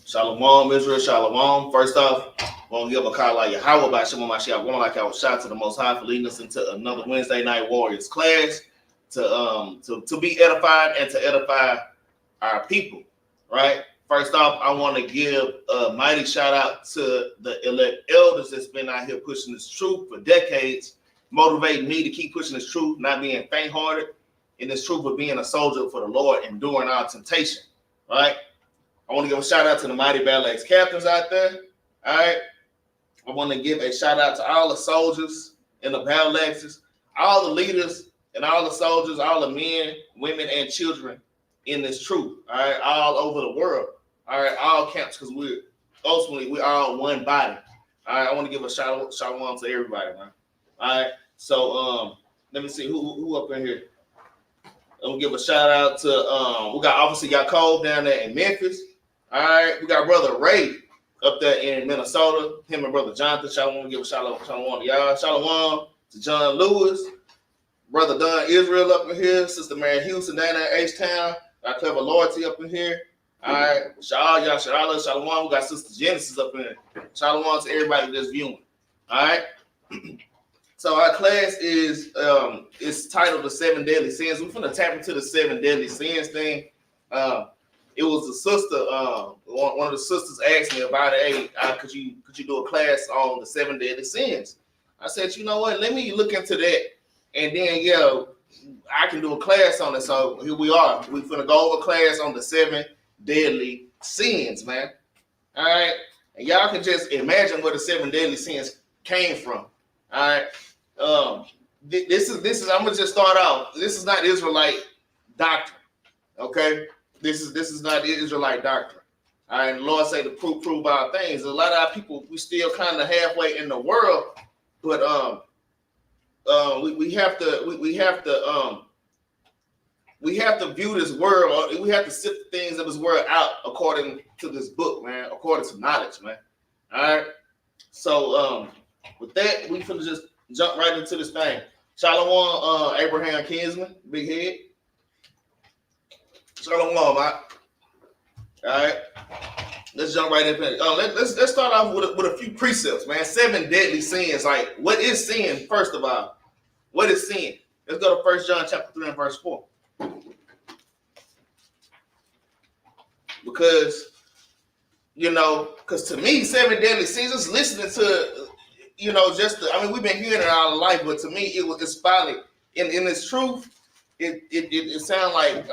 Shalom, Israel, shalom. First off, I want to give a call out Yahweh by Shemon Mashiach. One like our shout to the Most High for leading us into another Wednesday Night Warriors class to be edified and to edify our people, right? First off, I want to give a mighty shout out to the elect elders that's been out here pushing this truth for decades, motivating me to keep pushing this truth, not being faint-hearted in this truth, but being a soldier for the Lord, enduring our temptation, right? I want to give a shout out to the mighty Battle Axe captains out there. All right. I want to give a shout out to all the soldiers in the Battle Axes, all the leaders and all the soldiers, all the men, women, and children in this truth. All right, all over the world. All right, all camps, because we're all one body. All right, I want to give a shout out to everybody, man. All right, so let me see who up in here. I'm gonna give a shout out to we got obviously Cole down there in Memphis. All right, we got brother Ray up there in Minnesota. Him and brother Jonathan. I want to give a shout out to y'all. Shalom to John Lewis, brother Don Israel up in here, sister Mary Houston down there in H-Town. Got Clever Loyalty up in here. All right, y'all, shalom. We got sister Genesis up in here. Shalom to everybody that's viewing. All right. So our class is titled The 7 Deadly Sins. We're going to tap into the 7 Deadly Sins thing. It was a sister, one of the sisters asked me about it. Hey, could you do a class on the 7 Deadly Sins? I said, you know what? Let me look into that, and then I can do a class on it. So here we are. We're gonna go over a class on the 7 Deadly Sins, man. All right, and y'all can just imagine where the 7 Deadly Sins came from. All right, this is. I'm gonna just start off. This is not Israelite doctrine, okay? This is not the Israelite doctrine. All right, and the Lord say to prove our things. A lot of our people, we still kind of halfway in the world, but we have to view this world, or we have to sift the things of this world out according to this book, man, according to knowledge, man. All right. So with that, we finna just jump right into this thing. Shalom, Abraham Kinsman, big head. Shalom, man. All right, let's jump right in. Let's start off with a few precepts, man. 7 deadly sins. Like, what is sin? First of all, what is sin? Let's go to 1 John chapter 3 and verse 4. Because to me, 7 deadly sins. Just listening to, we've been hearing it all life, but to me, it's folly. In its truth, it sounds like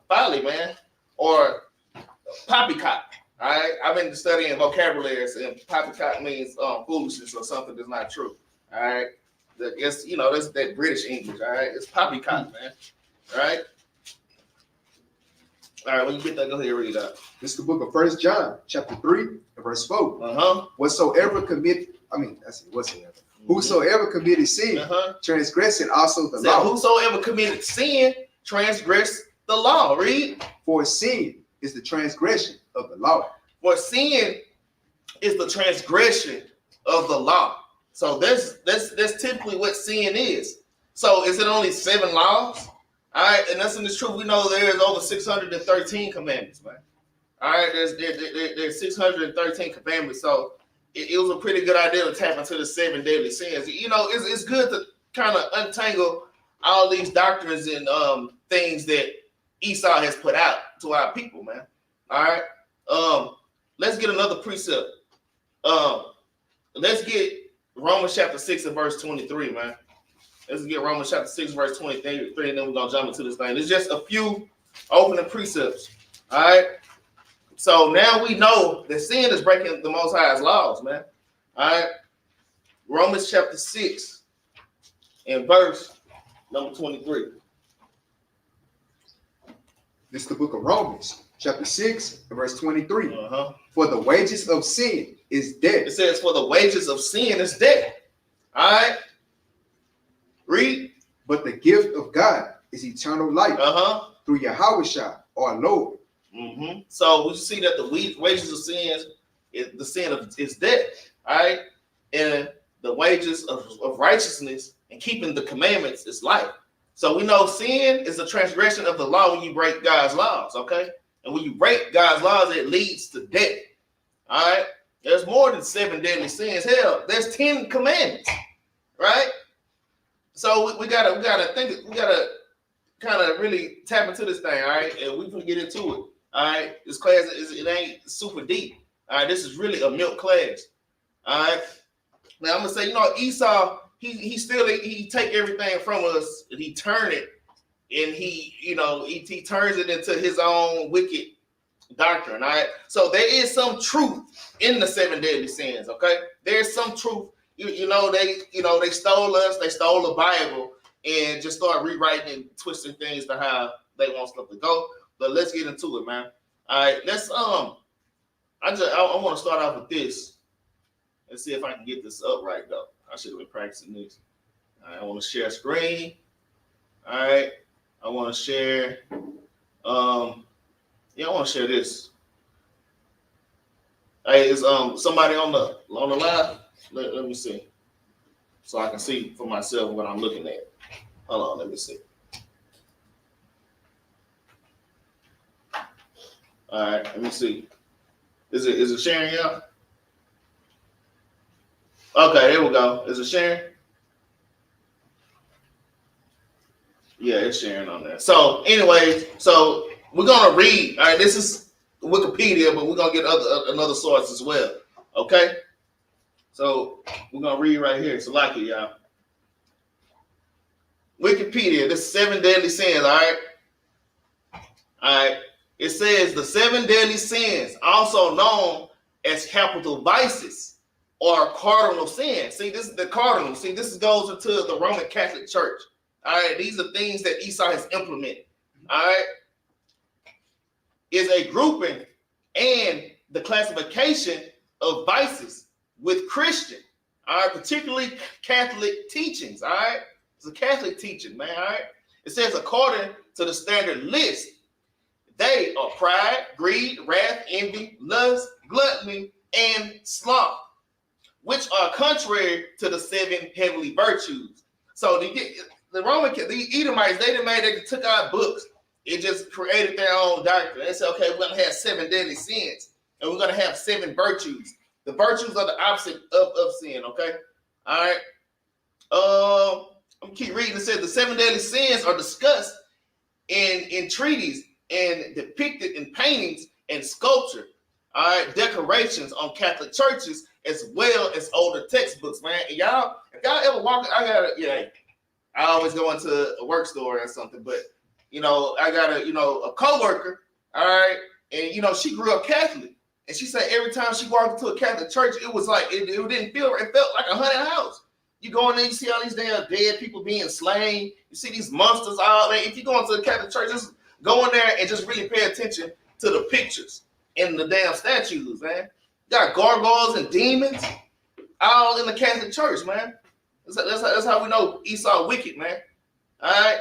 folly, man, or poppycock. All right, I've been studying vocabularies, and poppycock means foolishness or something that's not true. All right, that's that British English. All right, it's poppycock, man. All right. All right, when you get that, go ahead and read that. This is the book of 1 John, chapter 3, and verse 4. Whosoever committed sin, transgressing also the law. Whosoever committed sin, transgressed the law. Read. For sin is the transgression of the law. For sin is the transgression of the law. So that's typically what sin is. So is it only 7 laws? All right, and that's in the truth. We know there's over 613 commandments, man. All right, there's 613 commandments. So it was a pretty good idea to tap into the 7 deadly sins. It's good to kind of untangle all these doctrines and things that Esau has put out to our people, man. All right, let's get another precept. Let's get Romans chapter 6 and verse 23, man. Let's get Romans chapter 6, verse 23, and then we're going to jump into this thing. There's just a few opening precepts, all right? So now we know that sin is breaking the Most High's laws, man, all right? Romans chapter 6 and verse number 23. This is the book of Romans, chapter 6 and verse 23. For the wages of sin is death. It says, for the wages of sin is death, all right? Read. But the gift of God is eternal life through Yahweh our Lord. So we see that the wages of sin is death. All right, and the wages of righteousness and keeping the commandments is life. So we know sin is a transgression of the law when you break God's laws. Okay, And when you break God's laws, it leads to death. All right? There's more than 7 deadly sins. Hell, there's 10 commandments, right? So we gotta kind of really tap into this thing, all right? And we can get into it, all right? This class it ain't super deep, all right? This is really a milk class, all right? Now I'm gonna say, Esau, he take everything from us and he turn it, and he turns it into his own wicked doctrine, all right? So there is some truth in the 7 deadly sins, okay? There's some truth. They stole us, they stole the Bible, and just start rewriting and twisting things to how they want stuff to go. But let's get into it, man. All right, let's I want to start off with this. Let's see if I can get this up right though. I should have been practicing this. All right, I want to share screen. All right, I want to share. I want to share this. Hey, is somebody on the live? Let me see, so I can see for myself what I'm looking at. Hold on, let me see. All right, let me see. Is it sharing, y'all? Okay, there we go. Is it sharing? Yeah, it's sharing on there. So, anyways, we're gonna read. All right, this is Wikipedia, but we're gonna get another source as well. Okay. So we're gonna read right here. So like it, y'all. Wikipedia, this 7 deadly sins, all right? All right. It says the 7 deadly sins, also known as capital vices or cardinal sins. See, this is the cardinal. See, this goes into the Roman Catholic Church. All right. These are things that Esau has implemented. All right. Is a grouping and the classification of vices with Christian, all right, particularly Catholic teachings, all right? It's a Catholic teaching, man, all right? It says, according to the standard list, they are pride, greed, wrath, envy, lust, gluttony, and sloth, which are contrary to the 7 heavenly virtues. So the Edomites, they took our books. It just created their own doctrine. They said, okay, we're going to have 7 deadly sins, and we're going to have 7 virtues. The virtues are the opposite of sin, okay? All right. I'm going to keep reading. It says the 7 deadly sins are discussed in treaties and depicted in paintings and sculpture, all right, decorations on Catholic churches, as well as older textbooks, man. And y'all, if y'all ever walk, I always go into a work store or something, but, I got a coworker, all right, and, she grew up Catholic. And she said every time she walked into a Catholic church, it was like, it didn't feel, it felt like a haunted house. You go in there, you see all these damn dead people being slain. You see these monsters all there. If you go into a Catholic church, just go in there and just really pay attention to the pictures and the damn statues, man. You got gargoyles and demons all in the Catholic church, man. That's how we know Esau wicked, man. All right?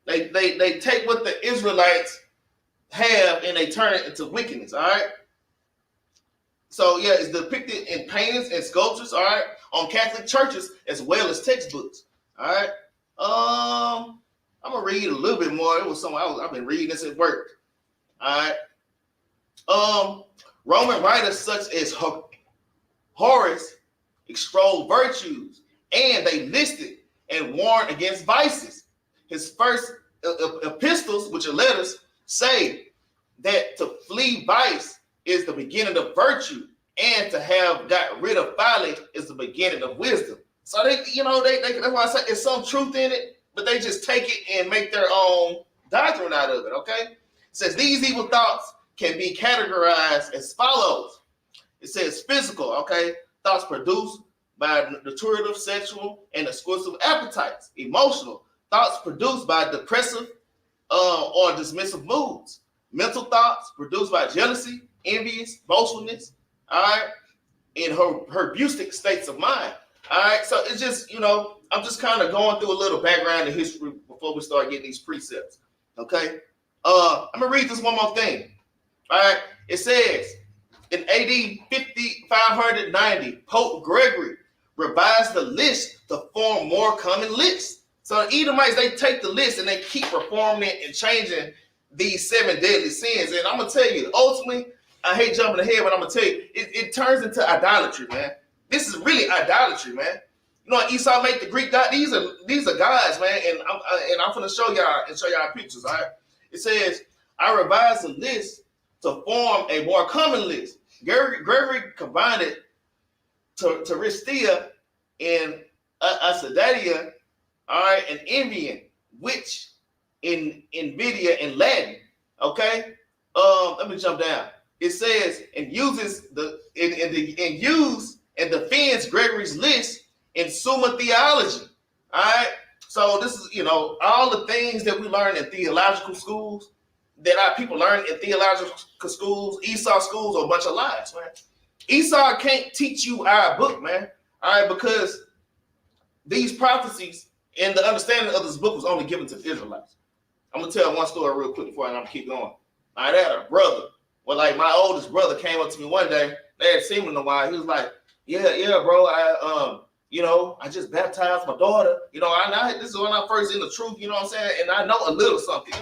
They take what the Israelites have and they turn it into wickedness, all right? So, yeah, it's depicted in paintings and sculptures, all right, on Catholic churches as well as textbooks, all right? I'm going to read a little bit more. It was something I've been reading this at work, all right? Roman writers such as Horace extolled virtues, and they listed and warned against vices. His first epistles, which are letters, say that to flee vice is the beginning of virtue, and to have got rid of folly is the beginning of wisdom. So they that's why I say there's some truth in it, but they just take it and make their own doctrine out of it, okay? It says these evil thoughts can be categorized as follows. It says physical, okay? Thoughts produced by nutritive, sexual, and exclusive appetites. Emotional, thoughts produced by depressive or dismissive moods. Mental thoughts produced by jealousy, envious, boastfulness, all right, and herbustic states of mind. All right, so it's just, I'm just kind of going through a little background and history before we start getting these precepts. Okay, I'm gonna read this one more thing. All right, it says in AD 590, Pope Gregory revised the list to form more common lists. So the Edomites, they take the list and they keep reforming it and changing these 7 deadly sins. And I'm gonna tell you, ultimately, I hate jumping ahead, but I'm gonna tell you, it turns into idolatry, man. This is really idolatry, man. You know, Esau made the Greek god. These are gods, man. And I'm gonna show y'all pictures. All right. It says, I revised the list to form a more common list. Gregory combined it to Ristia and Asadadia, all right, and Envian, which in Nvidia in Latin. Okay. Let me jump down. It says and uses and defends Gregory's list in Summa Theology. All right. So this is, all the things that we learn in theological schools, that our people learn in theological schools, Esau schools, are a bunch of lies, man. Esau can't teach you our book, man. All right, because these prophecies and the understanding of this book was only given to the Israelites. I'm gonna tell one story real quick before I'm gonna keep going. All right, I had a brother. Well, like my oldest brother came up to me one day. They had seen him in a while. He was like, "Yeah, bro. I just baptized my daughter. This is when I first in the truth. You know what I'm saying? And I know a little something.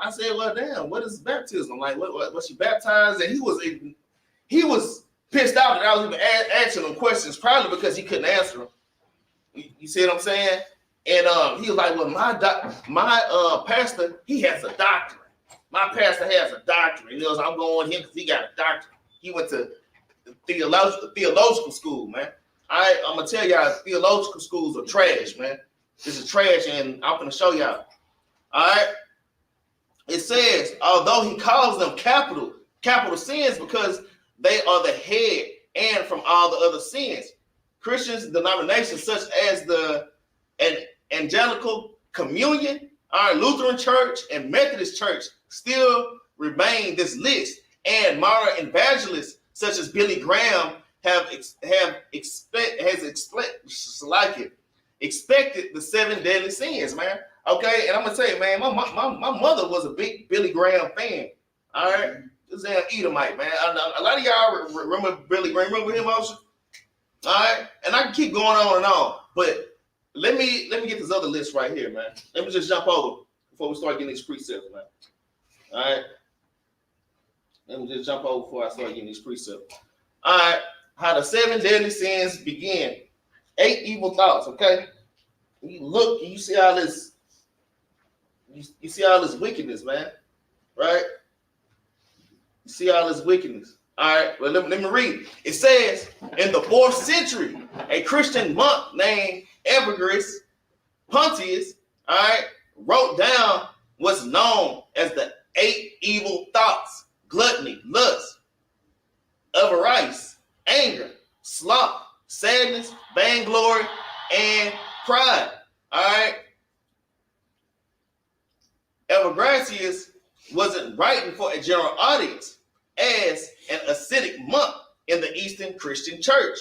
I said, well, damn, what is baptism? Like, what she baptized?" And he was pissed out that I was even asking him questions, probably because he couldn't answer them. You see what I'm saying? And he was like, well, my pastor, he has a doctorate. My pastor has a doctorate. And I'm going with him because he got a doctorate. He went to theological school, man. I'm gonna tell y'all, theological schools are trash, man. This is trash, and I'm gonna show y'all. All right. It says, although he calls them capital sins because they are the head and from all the other sins. Christians denominations such as the Angelical Communion, our Lutheran Church, and Methodist Church still remain this list. And modern evangelists such as Billy Graham expected the 7 deadly sins, man. Okay, and I'm gonna tell you, man, my mother was a big Billy Graham fan. All right, this is an Edomite, man. A lot of y'all remember Billy Graham. Remember him also? All right, and I can keep going on and on, but let me get this other list right here, man. Let me just jump over before we start getting these precepts, man. All right, let me just jump over before I start getting these precepts. All right, how the 7 deadly sins begin. 8 evil thoughts. Okay, you look, you see all this. You see all this wickedness, man, right? You see all this wickedness. All right, well, let me read. It says, in the 4th century, a Christian monk named Evagrius Pontius, all right, wrote down what's known as the 8 evil thoughts: gluttony, lust, avarice, anger, sloth, sadness, vainglory, and pride. All right. Evagrius wasn't writing for a general audience as an ascetic monk in the Eastern Christian Church.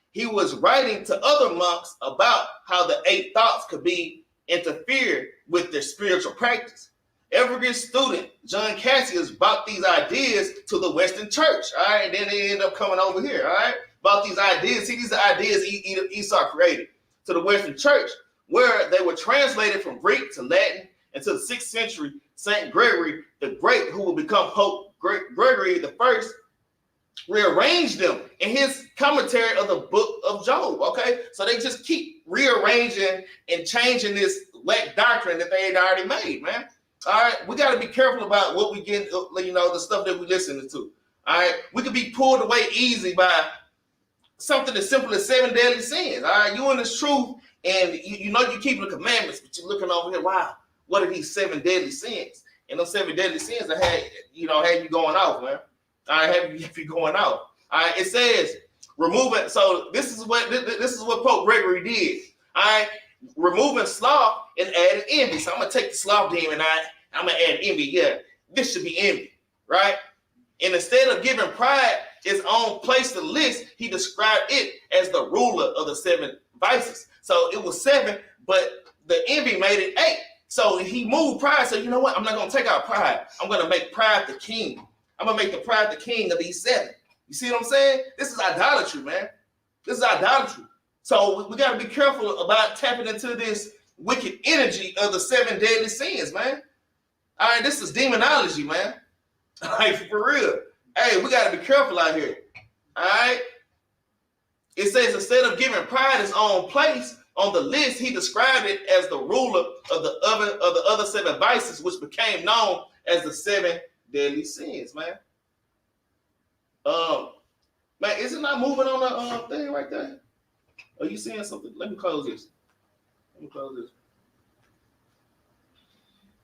He was writing to other monks about how the 8 thoughts could be interfered with their spiritual practice. Evagrius' student, John Cassius, brought these ideas to the Western Church, all right? And then they end up coming over here, all right? About these ideas. See, these are ideas Esau created to the Western Church, where they were translated from Greek to Latin. Until the 6th century, St. Gregory the Great, who will become Pope Gregory the First, rearranged them in his commentary of the book of Job. Okay, so they just keep rearranging and changing this whack doctrine that they had already made, man. All right, we got to be careful about what we get, the stuff that we listening to. All right, we could be pulled away easy by something as simple as 7 deadly sins. All right, you in this truth, and you keep the commandments, but you're looking over here, wow. What are these 7 deadly sins? And those 7 deadly sins that had you going off, man. I have you going off. All right, it says removing. So this is what Pope Gregory did. All right, removing sloth and adding envy. So I'm gonna take the sloth demon. I'm gonna add envy. Yeah, this should be envy, right? And instead of giving pride its own place to the list, he described it as the ruler of the 7 vices. So it was 7, but the envy made it 8. So he moved pride. So you know what? I'm not going to take out pride. I'm going to make pride the king. I'm going to make the pride the king of these 7. You see what I'm saying? This is idolatry, man. This is idolatry. So we got to be careful about tapping into this wicked energy of the 7 deadly sins, man. All right, this is demonology, man. Like, for real. Hey, we got to be careful out here. All right? It says instead of giving pride its own place on the list, he described it as the ruler of the other 7 vices, which became known as the 7 deadly sins, man. Man, is it not moving on the thing right there? Are you seeing something? Let me close this.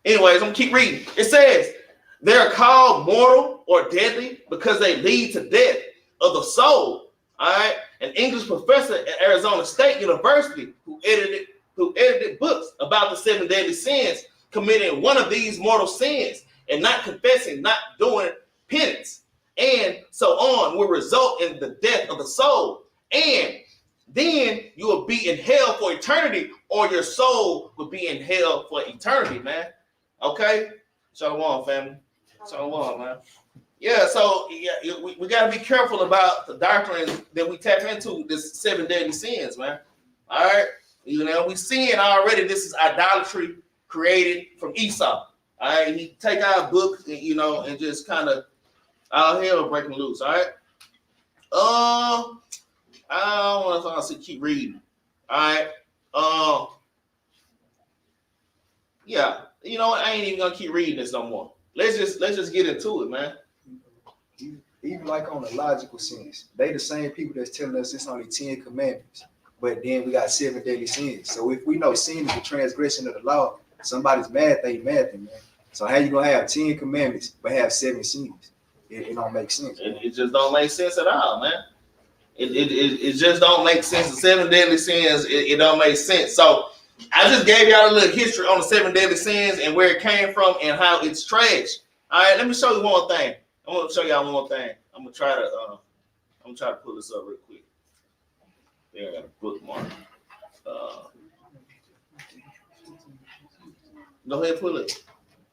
Anyways, I'm gonna keep reading. It says they're called mortal or deadly because they lead to death of the soul. All right, an English professor at Arizona State University who edited books about the 7 deadly sins, committing one of these mortal sins and not confessing, not doing penance, and so on, will result in the death of the soul. And then you will be in hell for eternity, or your soul will be in hell for eternity, man. Okay? Shalom, family. Shalom, man. Yeah, so we got to be careful about the doctrine that we tap into, this 7 deadly sins, man. All right? You know, we see it already. This is idolatry created from Esau. All right? He take our book, you know, and just kind of all hell breaking loose. All right? I don't want to keep reading. All right? Yeah. You know what? I ain't even gonna keep reading this no more. Let's just get into it, man. Even like on the logical sense, they the same people that's telling us it's only 10 commandments, but then we got 7 deadly sins. So if we know sin is the transgression of the law, somebody's mad, they mad, man. So how you gonna have 10 commandments but have 7 sins? It don't make sense. It just don't make sense at all, man. It just don't make sense. The 7 deadly sins, it don't make sense. So I just gave y'all a little history on the 7 deadly sins and where it came from and how it's trash. All right, let me show you one thing. I'm gonna show y'all one thing. I'm gonna try to pull this up real quick. There, I got a bookmark. Go ahead, pull it.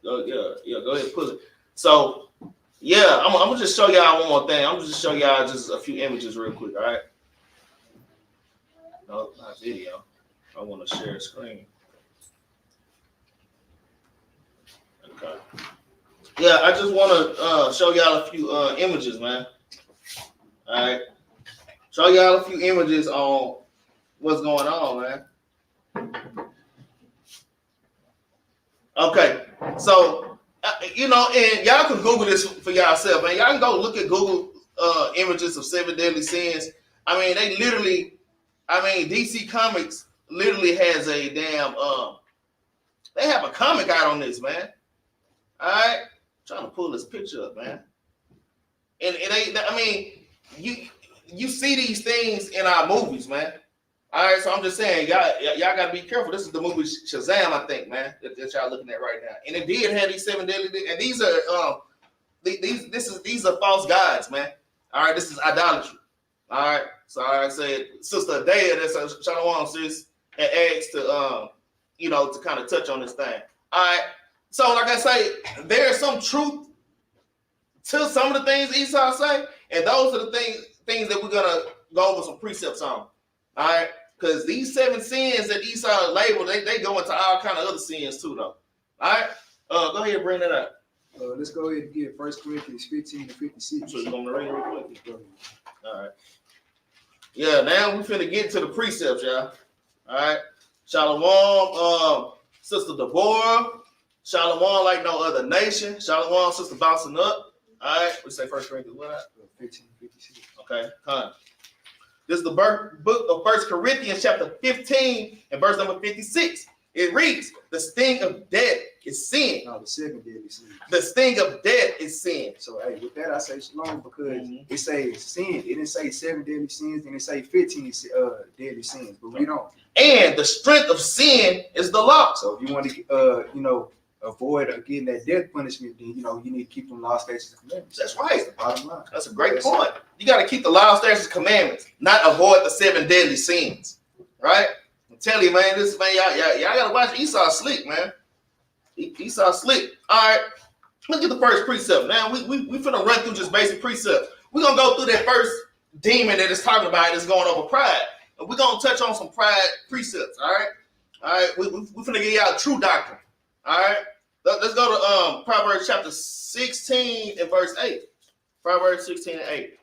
Go ahead, pull it. So, yeah, I'm gonna just show y'all one more thing. I'm gonna just show y'all just a few images real quick. All right. No, not video. I want to share a screen. Okay. Yeah, I just want to show y'all a few images, man. All right. Show y'all a few images on what's going on, man. Okay. So, you know, and y'all can Google this for yourself, man. Y'all can go look at Google images of 7 deadly sins. I mean, they literally, DC Comics literally has a damn, they have a comic out on this, man. All right. Trying to pull this picture up, man. And you see these things in our movies, man. All right, so I'm just saying, y'all got to be careful. This is the movie Shazam, I think, man, that y'all looking at right now. And it did have these 7 deadly, and these are these are false gods, man. All right, this is idolatry. All right, so I said, Sister Adea, that's a Shalom, sis, and asked to to kind of touch on this thing. All right. So, like I say, there's some truth to some of the things Esau say, and those are the things that we're gonna go over some precepts on. All right, because these 7 sins that Esau labeled, they go into all kind of other sins too, though. All right, go ahead and bring that up. Let's go ahead and get 1 Corinthians 15 to 56. So you're gonna read it real quick. All right. Yeah, now we finna get to the precepts, y'all. All right, Shalom, Sister Deborah. Shalom like no other nation. Shalom, Sister Bouncing Up. All right, we say 1 Corinthians what? 15:56. Okay, come. This is the book of 1 Corinthians chapter 15 and verse number 56. It reads, the sting of death is sin. No, the 7 deadly sins. The sting of death is sin. So, hey, with that, I say shalom because it says sin. It didn't say 7 deadly sins, and it say 15 deadly sins, but we don't. And the strength of sin is the law. So if you want to, avoid getting that death punishment, then, you need to keep them law, statutes, and commandments. That's right. That's the bottom line. That's a great point. You got to keep the law, statutes, and commandments, not avoid the 7 deadly sins. Right? I'm telling you, man, y'all got to watch Esau slick, man. Esau slick. All right. Look at the first precept. Now, we finna run through just basic precepts. We're going to go through that first demon that is talking about is going over pride. And we're going to touch on some pride precepts, all right? All right, we finna give y'all true doctrine, all right? Let's go to Proverbs chapter 16 and verse 8. Proverbs 16 and 8.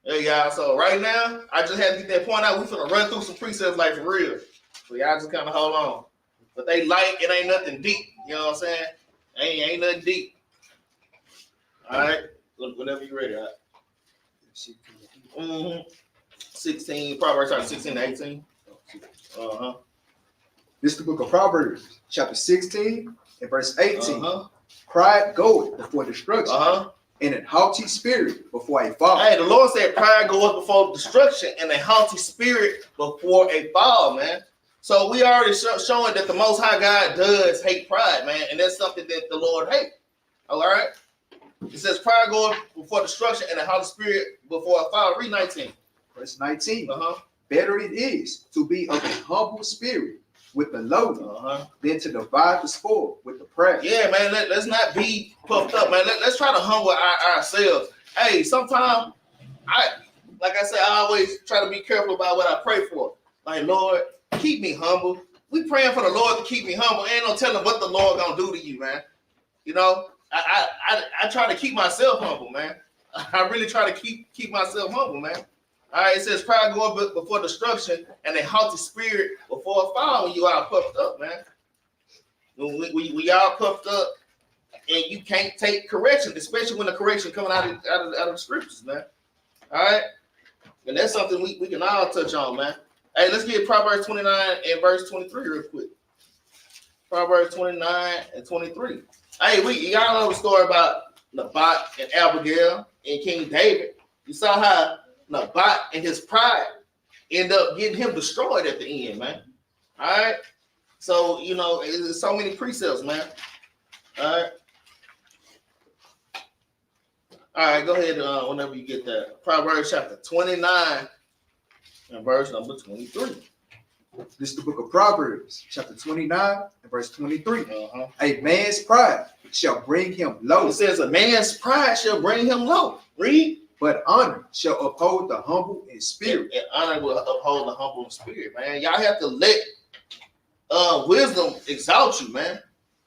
Yeah, y'all. So right now, I just had to get that point out. We finna run through some precepts like for real. So y'all just kind of hold on. But they light, it ain't nothing deep. You know what I'm saying? Ain't nothing deep. All right. Whenever you're ready. All right. 16, Proverbs chapter 16 and 18. This is the book of Proverbs, chapter 16 and verse 18. Pride goeth before destruction, and an haughty spirit before a fall. Hey, the Lord said pride goeth before destruction, and a haughty spirit before a fall, man. So we already showing that the Most High God does hate pride, man, and that's something that the Lord hates. All right? It says pride goeth before destruction, and a haughty spirit before a fall. Read 19. Verse 19. Better it is to be of a humble spirit with the lowly than to divide the spoil with the proud. Yeah, man, let's not be puffed up, man. Let's try to humble ourselves. Hey, sometimes like I said, I always try to be careful about what I pray for. Like, Lord, keep me humble. We praying for the Lord to keep me humble. Ain't no telling what the Lord gonna do to you, man. You know, I try to keep myself humble, man. I really try to keep myself humble, man. All right, it says pride going before destruction and a haughty spirit before a fall. When you all puffed up, man. We all puffed up, and you can't take correction, especially when the correction coming out of the scriptures, man. All right, and that's something we can all touch on, man. Hey, let's get Proverbs 29 and verse 23 real quick. Proverbs 29 and 23. Hey, y'all know the story about Naboth and Abigail and King David. You saw how Naboth and his pride end up getting him destroyed at the end, man. All right. So, you know, there's so many precepts, man. All right, go ahead whenever you get that. Proverbs chapter 29 and verse number 23. This is the book of Proverbs, chapter 29 and verse 23. A man's pride shall bring him low. It says a man's pride shall bring him low. Read. But honor shall uphold the humble in spirit. And honor will uphold the humble in spirit, man. Y'all have to let wisdom exalt you, man.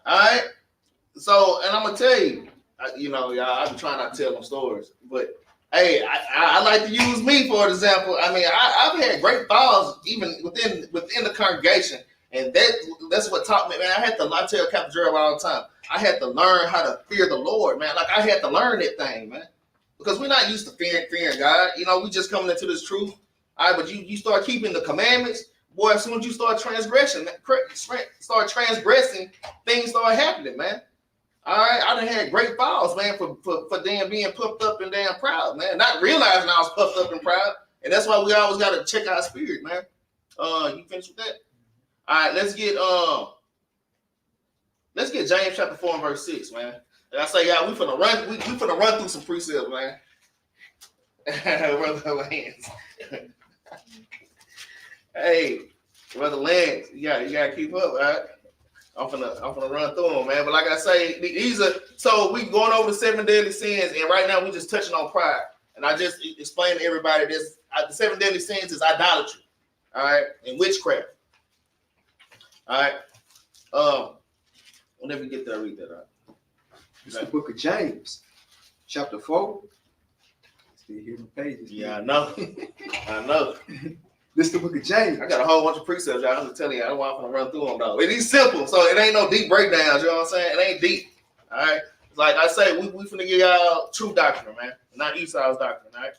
All right. So, and I'm gonna tell you, you know, y'all, I've been trying not to tell them stories, but hey, I like to use me for example. I mean, I've had great falls even within the congregation, and that's what taught me, man. I tell Capt Jerubbaal all the time. I had to learn how to fear the Lord, man. Like I had to learn that thing, man. Because we're not used to fearing God. You know, we just coming into this truth. All right, but you start keeping the commandments, boy, as soon as you start transgressing, things start happening, man. All right, I done had great falls, man, for damn being puffed up and damn proud, man. Not realizing I was puffed up and proud. And that's why we always got to check our spirit, man. You finished with that? All right, let's get James chapter 4 and verse 6, man. And I say, y'all, we finna run through some precepts, man. Brother Lance. Hey, Brother Lance, you gotta keep up, all right? I'm finna run through them, man. But like I say, these are so we going over the 7 deadly sins, and right now we just touching on pride. And I just explained to everybody this: the 7 deadly sins is idolatry, all right, and witchcraft. All right. Whenever you get there, read that out. It's the book of James, chapter 4. Still here in the pages. Yeah, I know. I know. This is the book of James. I got a whole bunch of precepts, y'all. I'm just telling you, I don't want to run through them, though. It is simple, so it ain't no deep breakdowns, you know what I'm saying? It ain't deep, all right? Like I say, we finna give y'all true doctrine, man. Not Esau's doctrine, all right?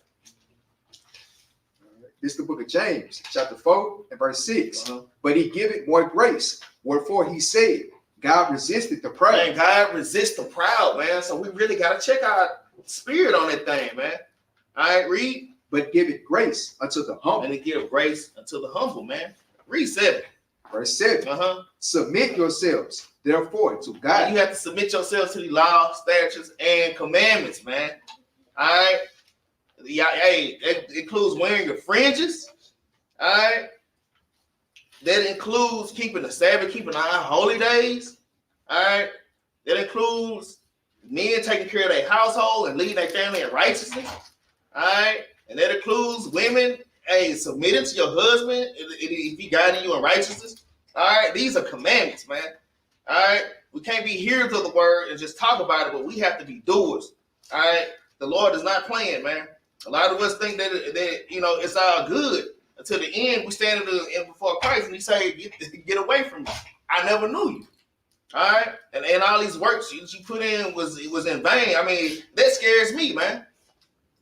This is the book of James, chapter 4 and verse 6. But he giveth more grace, wherefore he said, God resisted the proud. Man, God resists the proud, man. So we really got to check our spirit on that thing, man. All right, read. But give it grace unto the humble. And to give grace unto the humble, man. Read 7. Verse 7. Submit yourselves, therefore, to God. You have to submit yourselves to the laws, statutes, and commandments, man. All right. Yeah, hey, that includes wearing your fringes. All right. That includes keeping the Sabbath, keeping our holy days. All right. That includes men taking care of their household and leading their family in righteousness. All right. And that includes women, hey, submitting to your husband if he guiding you in righteousness. All right. These are commandments, man. All right, we can't be hearers of the word and just talk about it, but we have to be doers. All right, the Lord is not playing, man. A lot of us think that it's all good until the end. We stand in before Christ and He say, "Get away from me! I never knew you." All right, and all these works you put in was in vain. I mean, that scares me, man.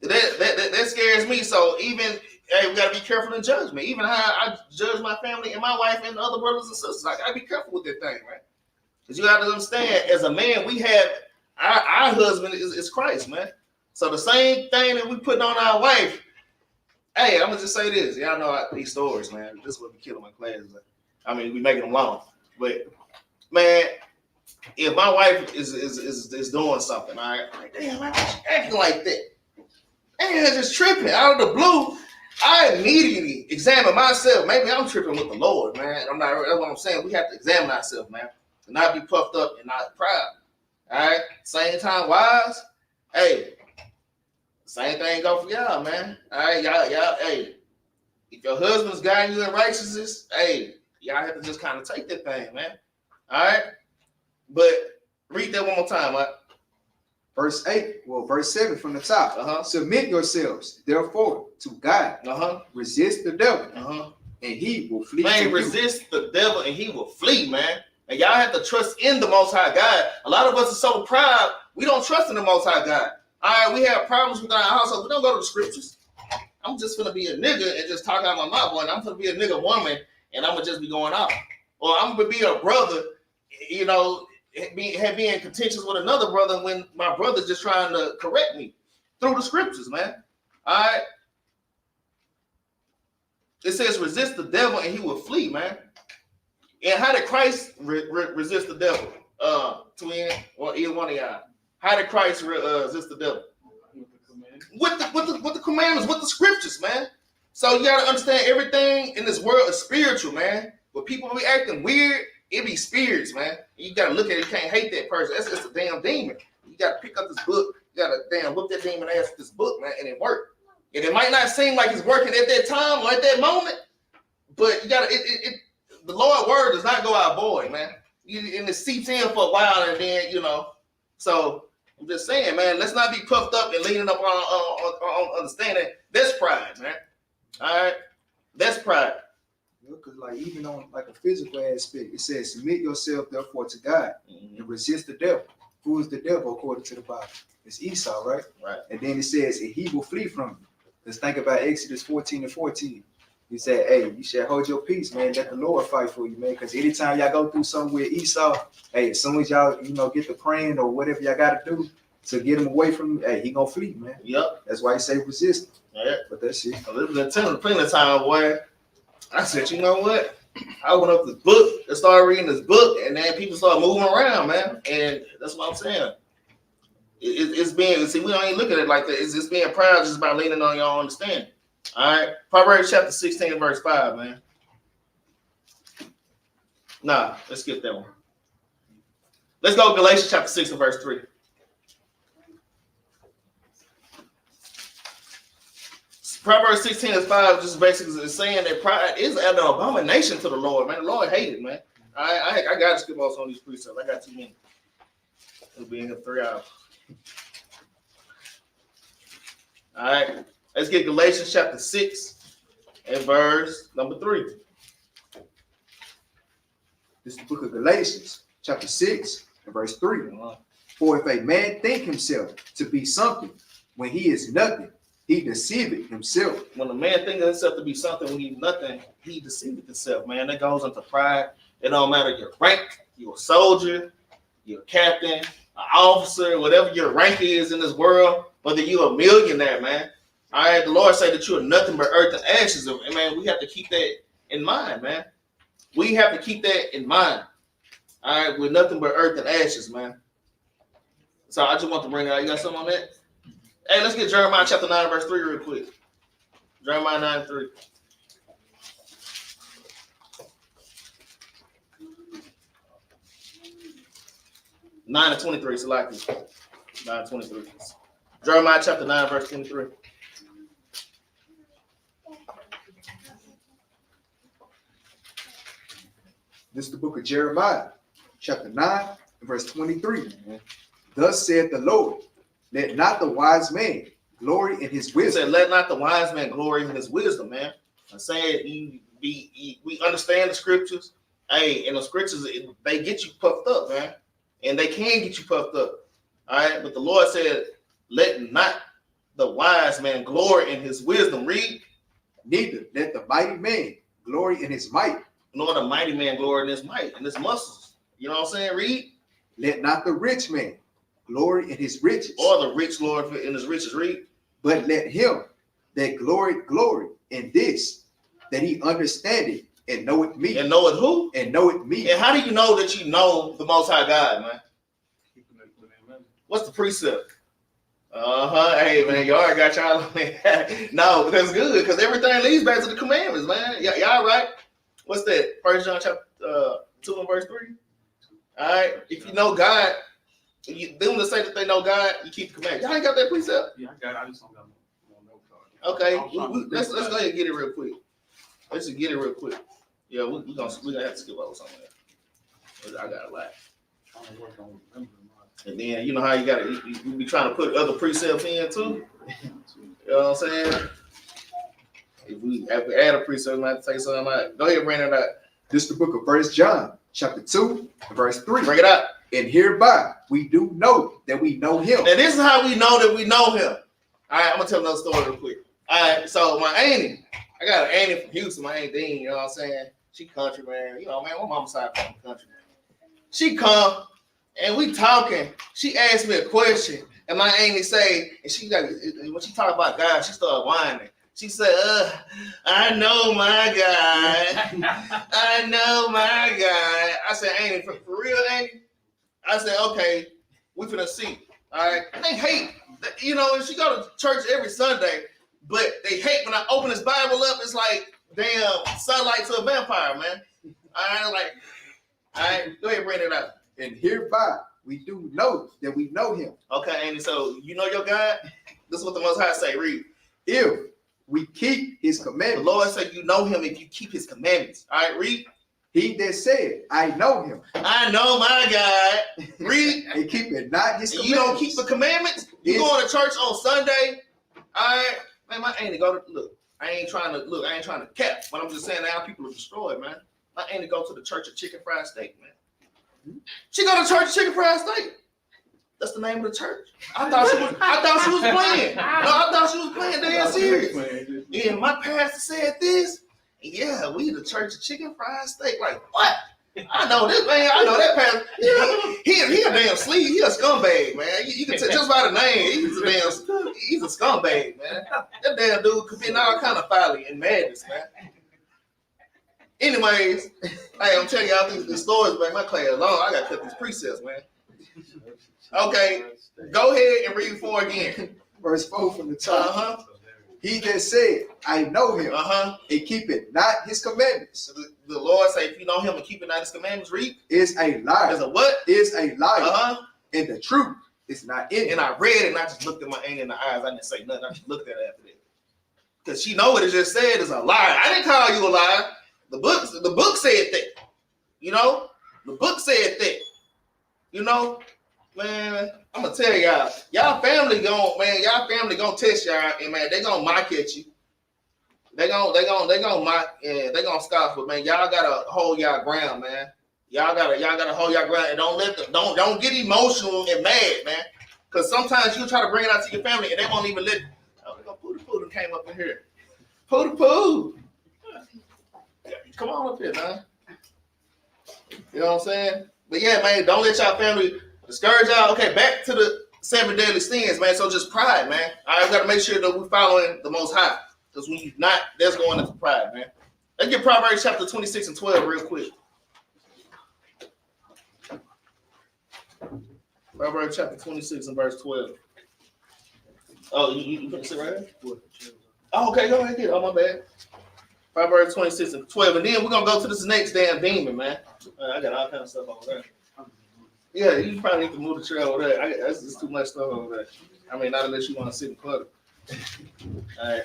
That scares me. So even we gotta be careful in judgment. Even how I judge my family and my wife and other brothers and sisters, I gotta be careful with that thing, man. Because you gotta understand, as a man, we have our husband is Christ, man. So the same thing that we put on our wife. Hey, I'm gonna just say this. Y'all know these stories, man. This is what be killing my classes. I mean, we making them long, but man, if my wife is doing something, all right, like, damn, why she acting like that? Damn, just tripping out of the blue. I immediately examine myself. Maybe I'm tripping with the Lord, man. I'm not. That's what I'm saying. We have to examine ourselves, man, and not be puffed up and not proud. All right. Same time, wives. Hey, same thing go for y'all, man. All right, y'all. Hey, if your husband's guiding you in righteousness, hey, y'all have to just kind of take that thing, man. All right. But read that one more time, right? Verse 7 from the top. Submit yourselves, therefore, to God. Resist the devil, and he will flee. Man, resist the devil, and he will flee, man. And y'all have to trust in the Most High God. A lot of us are so proud, we don't trust in the Most High God. All right, we have problems with our household. We don't go to the scriptures. I'm just going to be a nigga and just talk out my mouth, and I'm going to be a nigga woman, and I'm going to just be going out. Or I'm going to be a brother, being contentious with another brother when my brother's just trying to correct me through the scriptures, man. All right. It says resist the devil and he will flee, man. And how did Christ resist the devil? Twin or either one of y'all. How did Christ resist the devil? With the commandments, with the scriptures, man. So you gotta understand everything in this world is spiritual, man. When people be acting weird, it be spirits, man. You gotta look at it. You can't hate that person. That's just a damn demon. You gotta pick up this book. You gotta damn look that demon ass with this book, man, and it worked. And it might not seem like it's working at that time or at that moment, but you gotta. The Lord's word does not go out void, man. And it seeps in for a while, and then So I'm just saying, man. Let's not be puffed up and leaning up on understanding. That's pride, man. All right, that's pride. Because like even on like a physical aspect, it says submit yourself therefore to God and resist the devil. Who is the devil according to the Bible? It's Esau, right? Right. And then it says and he will flee from you. Let's think about Exodus 14:14. He said, hey, you should hold your peace, man. Let the Lord fight for you, man. Because anytime y'all go through something with Esau, hey, as soon as y'all get to praying or whatever y'all gotta do to get him away from you, hey, he gonna flee, man. Yep. That's why he say resist. Yeah. But that's it. I lived in plenty of time, boy. I said, you know what? I went up this book and started reading this book, and then people started moving around, man. And that's what I'm saying. It's being, see, we don't even look at it like that. It's just being proud just by leaning on your own understanding. All right. Proverbs chapter 16, verse 5, man. Nah, let's skip that one. Let's go to Galatians chapter 6 and verse 3. Proverbs 16 and 5 just basically is saying that pride is an abomination to the Lord, man. The Lord hated it, man. I got to skip off on these precepts. I got too many. It'll be in here 3 hours. All right. Let's get Galatians chapter 6 and verse number 3. This is the book of Galatians, chapter 6 and verse 3. For if a man think himself to be something when he is nothing, he deceiveth himself. When a man thinks himself to be something when he's nothing, he deceiveth himself, man. That goes into pride. It don't matter your rank, you're a soldier, you're a captain, an officer, whatever your rank is in this world, whether you're a millionaire, man. All right, the Lord said that you are nothing but earth and ashes. And man, we have to keep that in mind, man. We have to keep that in mind. All right, we're nothing but earth and ashes, man. So I just want to bring it out. You got something on that? Hey, let's get Jeremiah chapter 9, verse 3 real quick. Jeremiah 9, 3. Nine and 23, so like this. 9:23. Jeremiah chapter 9, verse 23. This is the book of Jeremiah, chapter 9, verse 23. Thus said the Lord, let not the wise man glory in his He wisdom. said, let not the wise man glory in his wisdom, man. I'm saying we understand the scriptures. Hey, and the scriptures, they get you puffed up, man. And they can get you puffed up. All right. But the Lord said, let not the wise man glory in his wisdom. Read. Neither let the mighty man glory in his might. Nor the mighty man glory in his might and his muscles. You know what I'm saying? Read. Let not the rich man glory in his riches. Or the rich glory in his riches. Read. But let him that glory in this, that he understandeth and knoweth me. And know it who? And knoweth me. And how do you know that you know the Most High God, man? What's the precept? Hey, man, y'all already got y'all. No, that's good because everything leads back to the commandments, man. Y'all right? What's that? 1 John chapter 2 and verse 3. All right. If you know God, them to say that they know God, you keep the commandments. Y'all ain't got that precept? Yeah, I got it. I just don't got no card. Okay. Let's go ahead and get it real quick. Let's just get it real quick. Yeah, we're gonna have to skip over something. I got a lot. Trying to work on remembering. And then you know how you got to you be trying to put other precepts in too. You know what I'm saying? If we add a precept, we might have to take something out. Go ahead, bring it out. This is the book of 1 John, chapter 2, verse 3. Bring it out. And hereby we do know that we know him. And this is how we know that we know him. All right, I'm gonna tell another story real quick. All right, so my auntie, I got an auntie from Houston, my Aunt Dean, you know what I'm saying? She country, man. You know, man, my mama's side from the country. She come and we talking. She asked me a question, and my auntie say, and she got when she talk about God, she started whining. She said, I know my God. I know my God. I said, Auntie, for real, Auntie? I said, okay, we finna see. All right. They hate, you know, she go to church every Sunday, but they hate when I open this Bible up, it's like damn sunlight to a vampire, man. All right, go ahead and bring it out. And hereby we do know that we know him. Okay, Andy, so you know your God? This is what the Most High say, read. If we keep his The commandments. Lord said you know him if you keep his commandments. All right, read. He that said, I know him. I know my God. Read. And keep it not his commandments. You don't keep the commandments? You going to church on Sunday? All right. Man, my auntie go to, look, I ain't trying to cap, but I'm just saying now people are destroyed, man. My auntie go to the church of chicken fried steak, man. She go to church of chicken fried steak. That's the name of the church. I thought she was playing. No, I thought she was playing damn serious. Yeah, my pastor said this. Yeah, we the church of chicken fried steak. Like, what? I know this man. I know that pastor. He a damn sleaze. He a scumbag, man. You can tell just by the name. He's a scumbag, man. That damn dude could be in all kind of folly and madness, man. Anyways, hey, I'm telling y'all these stories, man. My class long. I gotta cut these precepts, man. Okay, go ahead and read 4 again. Verse 4 from the top. He that said, I know him, and keep it not his commandments. So the Lord say, if you know him and keep it not his commandments, read. Is a liar. Is a what? Is a liar. And the truth is not in And I read it and I just looked at my aunt in the eyes. I didn't say nothing. I just looked at her after that. Because she know what it just said is a liar. I didn't call you a liar. The book said that. You know? The book said that. You know? Man, I'm gonna tell y'all family gonna test y'all, and man, they gonna mock at you. They gonna mock, and they gonna scoff, but man, y'all gotta hold y'all ground, man. Y'all gotta hold y'all ground, and don't get emotional and mad, man. Cause sometimes you try to bring it out to your family, and they won't even let. Oh, Pooh came up in here. Pooh. Come on up here, man. You know what I'm saying? But yeah, man, don't let y'all family discourage y'all. Okay, back to the 7 deadly sins, man. So just pride, man. All right, we got to make sure that we're following the Most High. Because when you're not, that's going into pride, man. Let's get Proverbs chapter 26 and 12 real quick. Proverbs chapter 26 and verse 12. Oh, you put it right here? Oh, okay, go ahead. Oh, my bad. Proverbs 26 and 12. And then we're going to go to this next damn demon, man. I got all kind of stuff over there. Yeah, you probably need to move the chair over there. That's just too much stuff over there. I mean, not unless you want to sit and clutter. All right.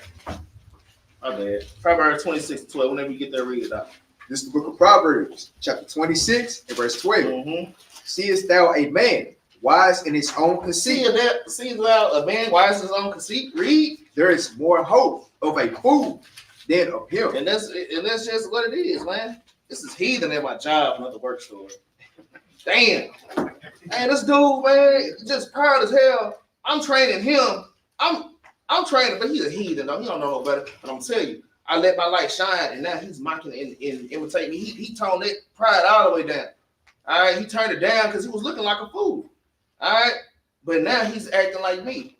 My bad. Proverbs 26 and 12. Whenever you get there, read it out. This is the book of Proverbs, chapter 26 and verse 12. Mm-hmm. Seest thou a man wise in his own conceit? See thou a man wise in his own conceit? Read. There is more hope of a fool than of him. And that's just what it is, man. This is heathen at my job, not the work store. Damn. Man, this dude, man, just proud as hell. I'm training him. I'm training, but he's a heathen, though. He don't know no better. But I'm telling you, I let my light shine, and now he's mocking and imitating me. He toned that pride all the way down. All right, he turned it down because he was looking like a fool. All right, but now he's acting like me.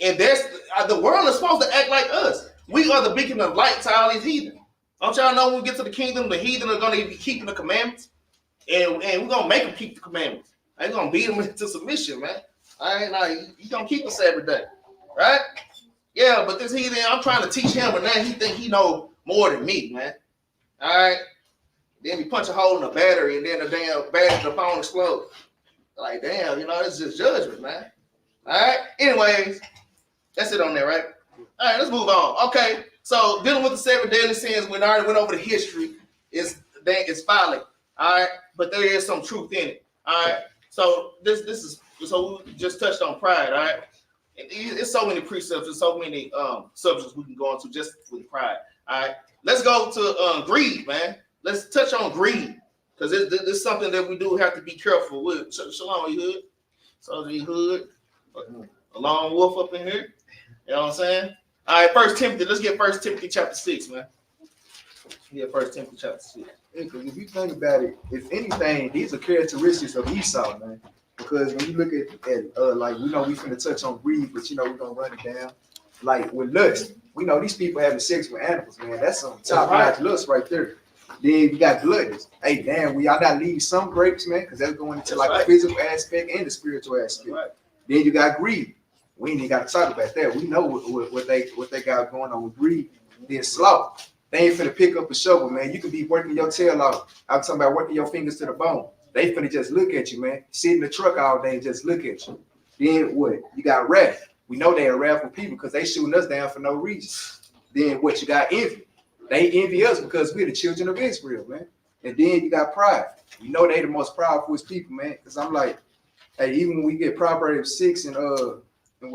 And that's the world is supposed to act like us. We are the beacon of light to all these heathen. Don't y'all know when we get to the kingdom, the heathen are going to be keeping the commandments, and we're going to make them keep the commandments. I ain't going to beat them into submission, man. I ain't like you going to keep the Sabbath day, right? Yeah, but this heathen, I'm trying to teach him, and now he think he know more than me, man. All right. Then we punch a hole in the battery, and then the damn battery, the phone explodes. Like, damn, it's just judgment, man. All right. Anyways, that's it on there, right? All right, let's move on. Okay, so dealing with the 7 deadly sins, we already went over the history. It's folly. All right, but there is some truth in it. All right, so this is so we just touched on pride. All right, it's so many precepts and so many subjects we can go into just with pride. All right, let's go to greed, man. Let's touch on greed because it's something that we do have to be careful with. Shalom, you hood. So you hood. A lone wolf up in here. You know what I'm saying? All right, 1 Timothy. Let's get 1 Timothy chapter 6, man. Yeah, 1 Timothy chapter 6. Because if you think about it, if anything, these are characteristics of Esau, man. Because when you look at like we finna touch on greed, but we're gonna run it down. Like with lust, we know these people having sex with animals, man. That's some top notch lust right there. Then you got gluttons. Hey, damn, we all not leave some grapes, man, because that's going into the physical aspect and the spiritual aspect. Right. Then you got greed. We ain't even got to talk about that. We know what they got going on with greed. Then sloth. They ain't finna pick up a shovel, man. You could be working your tail off. I'm talking about working your fingers to the bone. They finna just look at you, man. Sit in the truck all day and just look at you. Then what? You got wrath. We know they are wrathful people because they shooting us down for no reason. Then what? You got envy. They envy us because we're the children of Israel, man. And then you got pride. You know they the most prideful people, man. Because I'm like, hey, even when we get Proverbs 6 and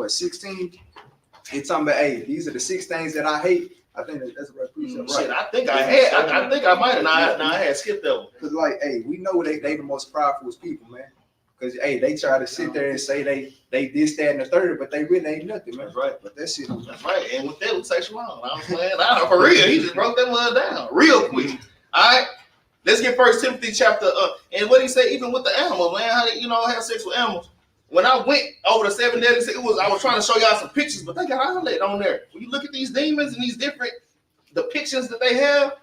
16, it's talking about, hey, these are the 6 things that I hate. I think that's the right precept, right? Shit, I think I might have. I had skipped that one. Because like, hey, we know they the most prideful people, man. Because hey, they try to sit there and say they this, that, and the third, but they really ain't nothing, man. That's right. But that shit. That's right. And with that, we say shalom. I'm saying, for real, he just broke that one down real quick. All right. Let's get 1 Timothy chapter and what he said, even with the animals, man, how they, have sex with animals. When I went over the 7 deadly sins, I was trying to show y'all some pictures, but they got outlet on there. When you look at these demons and these different depictions that they have,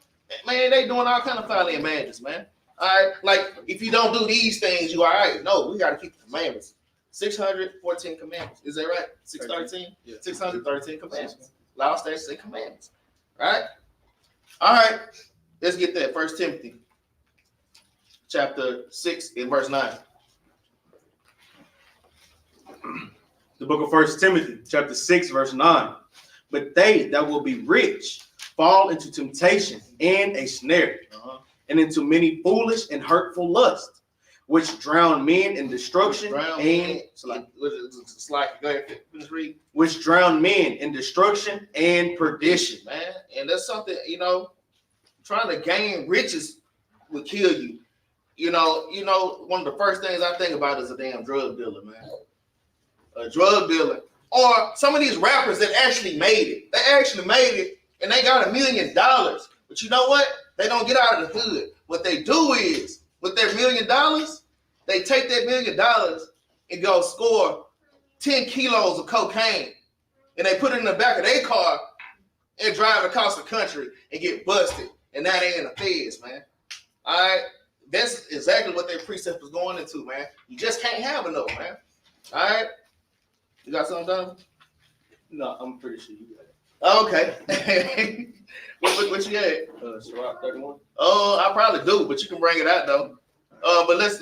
man, they doing all kind of folly and madness, man. All right, like if you don't do these things, you all right. No, we got to keep the commandments. 614 commandments. Is that right? 613? Yeah. 613 commandments. Law, statutes, and commandments. Right? All right. Let's get that. 1 Timothy chapter 6 and verse 9. The book of 1 Timothy, chapter 6, verse 9. But they that will be rich fall into temptation and a snare, and into many foolish and hurtful lusts, which drown men in destruction Go ahead, finish read. Which drown men in destruction and perdition, man. And that's something, trying to gain riches will kill you. One of the first things I think about is a damn drug dealer, man. A drug dealer, or some of these rappers that actually made it. They actually made it, and they got $1 million. But you know what? They don't get out of the hood. What they do is, with their $1 million, they take that $1 million and go score 10 kilos of cocaine, and they put it in the back of their car and drive across the country and get busted. And now they in the feds, man. All right, that's exactly what their precept was going into, man. You just can't have enough, man. All right. You got something done? No, I'm pretty sure you got it. Okay. what you got? Sirach 31. I probably do, but you can bring it out though. But let's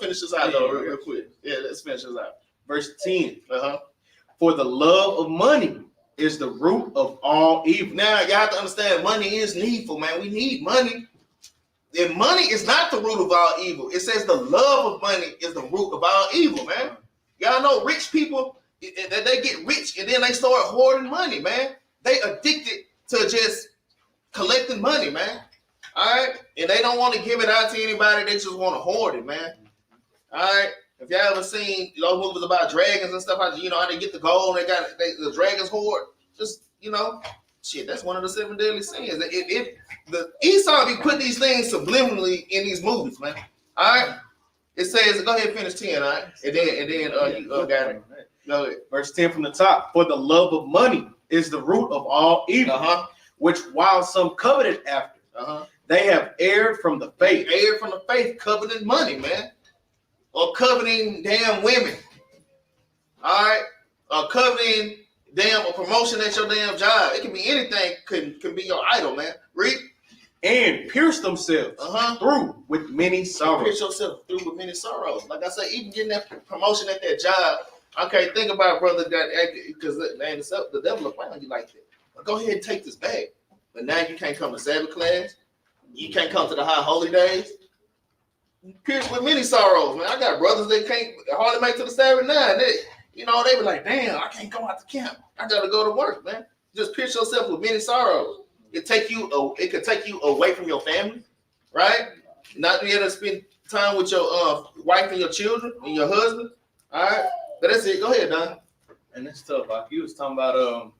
finish this out though real quick. Yeah, let's finish this out. Verse 10. For the love of money is the root of all evil. Now you have to understand, money is needful, man. We need money. And money is not the root of all evil. It says the love of money is the root of all evil, man. Y'all know rich people, that they get rich and then they start hoarding money, man. They addicted to just collecting money, man. All right? And they don't want to give it out to anybody. They just want to hoard it, man. All right? If y'all ever seen those movies about dragons and stuff, how they get the gold, the dragons hoard, just, shit, that's one of the 7 deadly sins. If the Esau be putting these things subliminally in these movies, man. All right? It says, go ahead and finish 10, all right? And then you got it. Go ahead. Verse 10 from the top. For the love of money is the root of all evil, which while some coveted after, they have erred from the faith. Erred from the faith, coveting money, man. Or coveting damn women. All right? Or coveting a promotion at your damn job. It can be anything, can be your idol, man. Read. And pierce themselves through with many sorrows. Pierce yourself through with many sorrows. Like I said, even getting that promotion at that job. Okay, think about it, brother, because the devil will plan on you like that. But go ahead and take this bag. But now you can't come to Sabbath class. You can't come to the high holy days. Pierced with many sorrows, man. I got brothers that can't hardly make to the Sabbath now. They be like, damn, I can't go out to camp. I gotta go to work, man. Just pierce yourself with many sorrows. It could take you away from your family, right? Not be able to spend time with your wife and your children and your husband. All right, but that's it. Go ahead, Don. And that's tough. Like you was talking about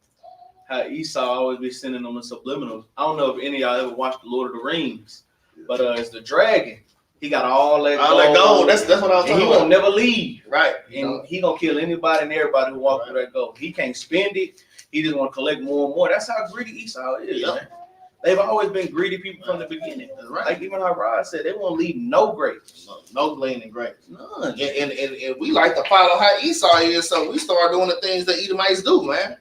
how Esau always be sending them the subliminals. I don't know if any of y'all ever watched The Lord of the Rings, but it's the dragon. He got all that gold. That's what I was talking about. He won't never leave. Right. And he gonna kill anybody and everybody who walks through that gold. He can't spend it. He just want to collect more and more. That's how greedy Esau is, man. They've always been greedy people from the beginning. Right. Like even how Rod said, they won't leave no grapes. No gleaning grapes. None. And we like to follow how Esau is, so we start doing the things that Edomites do, man.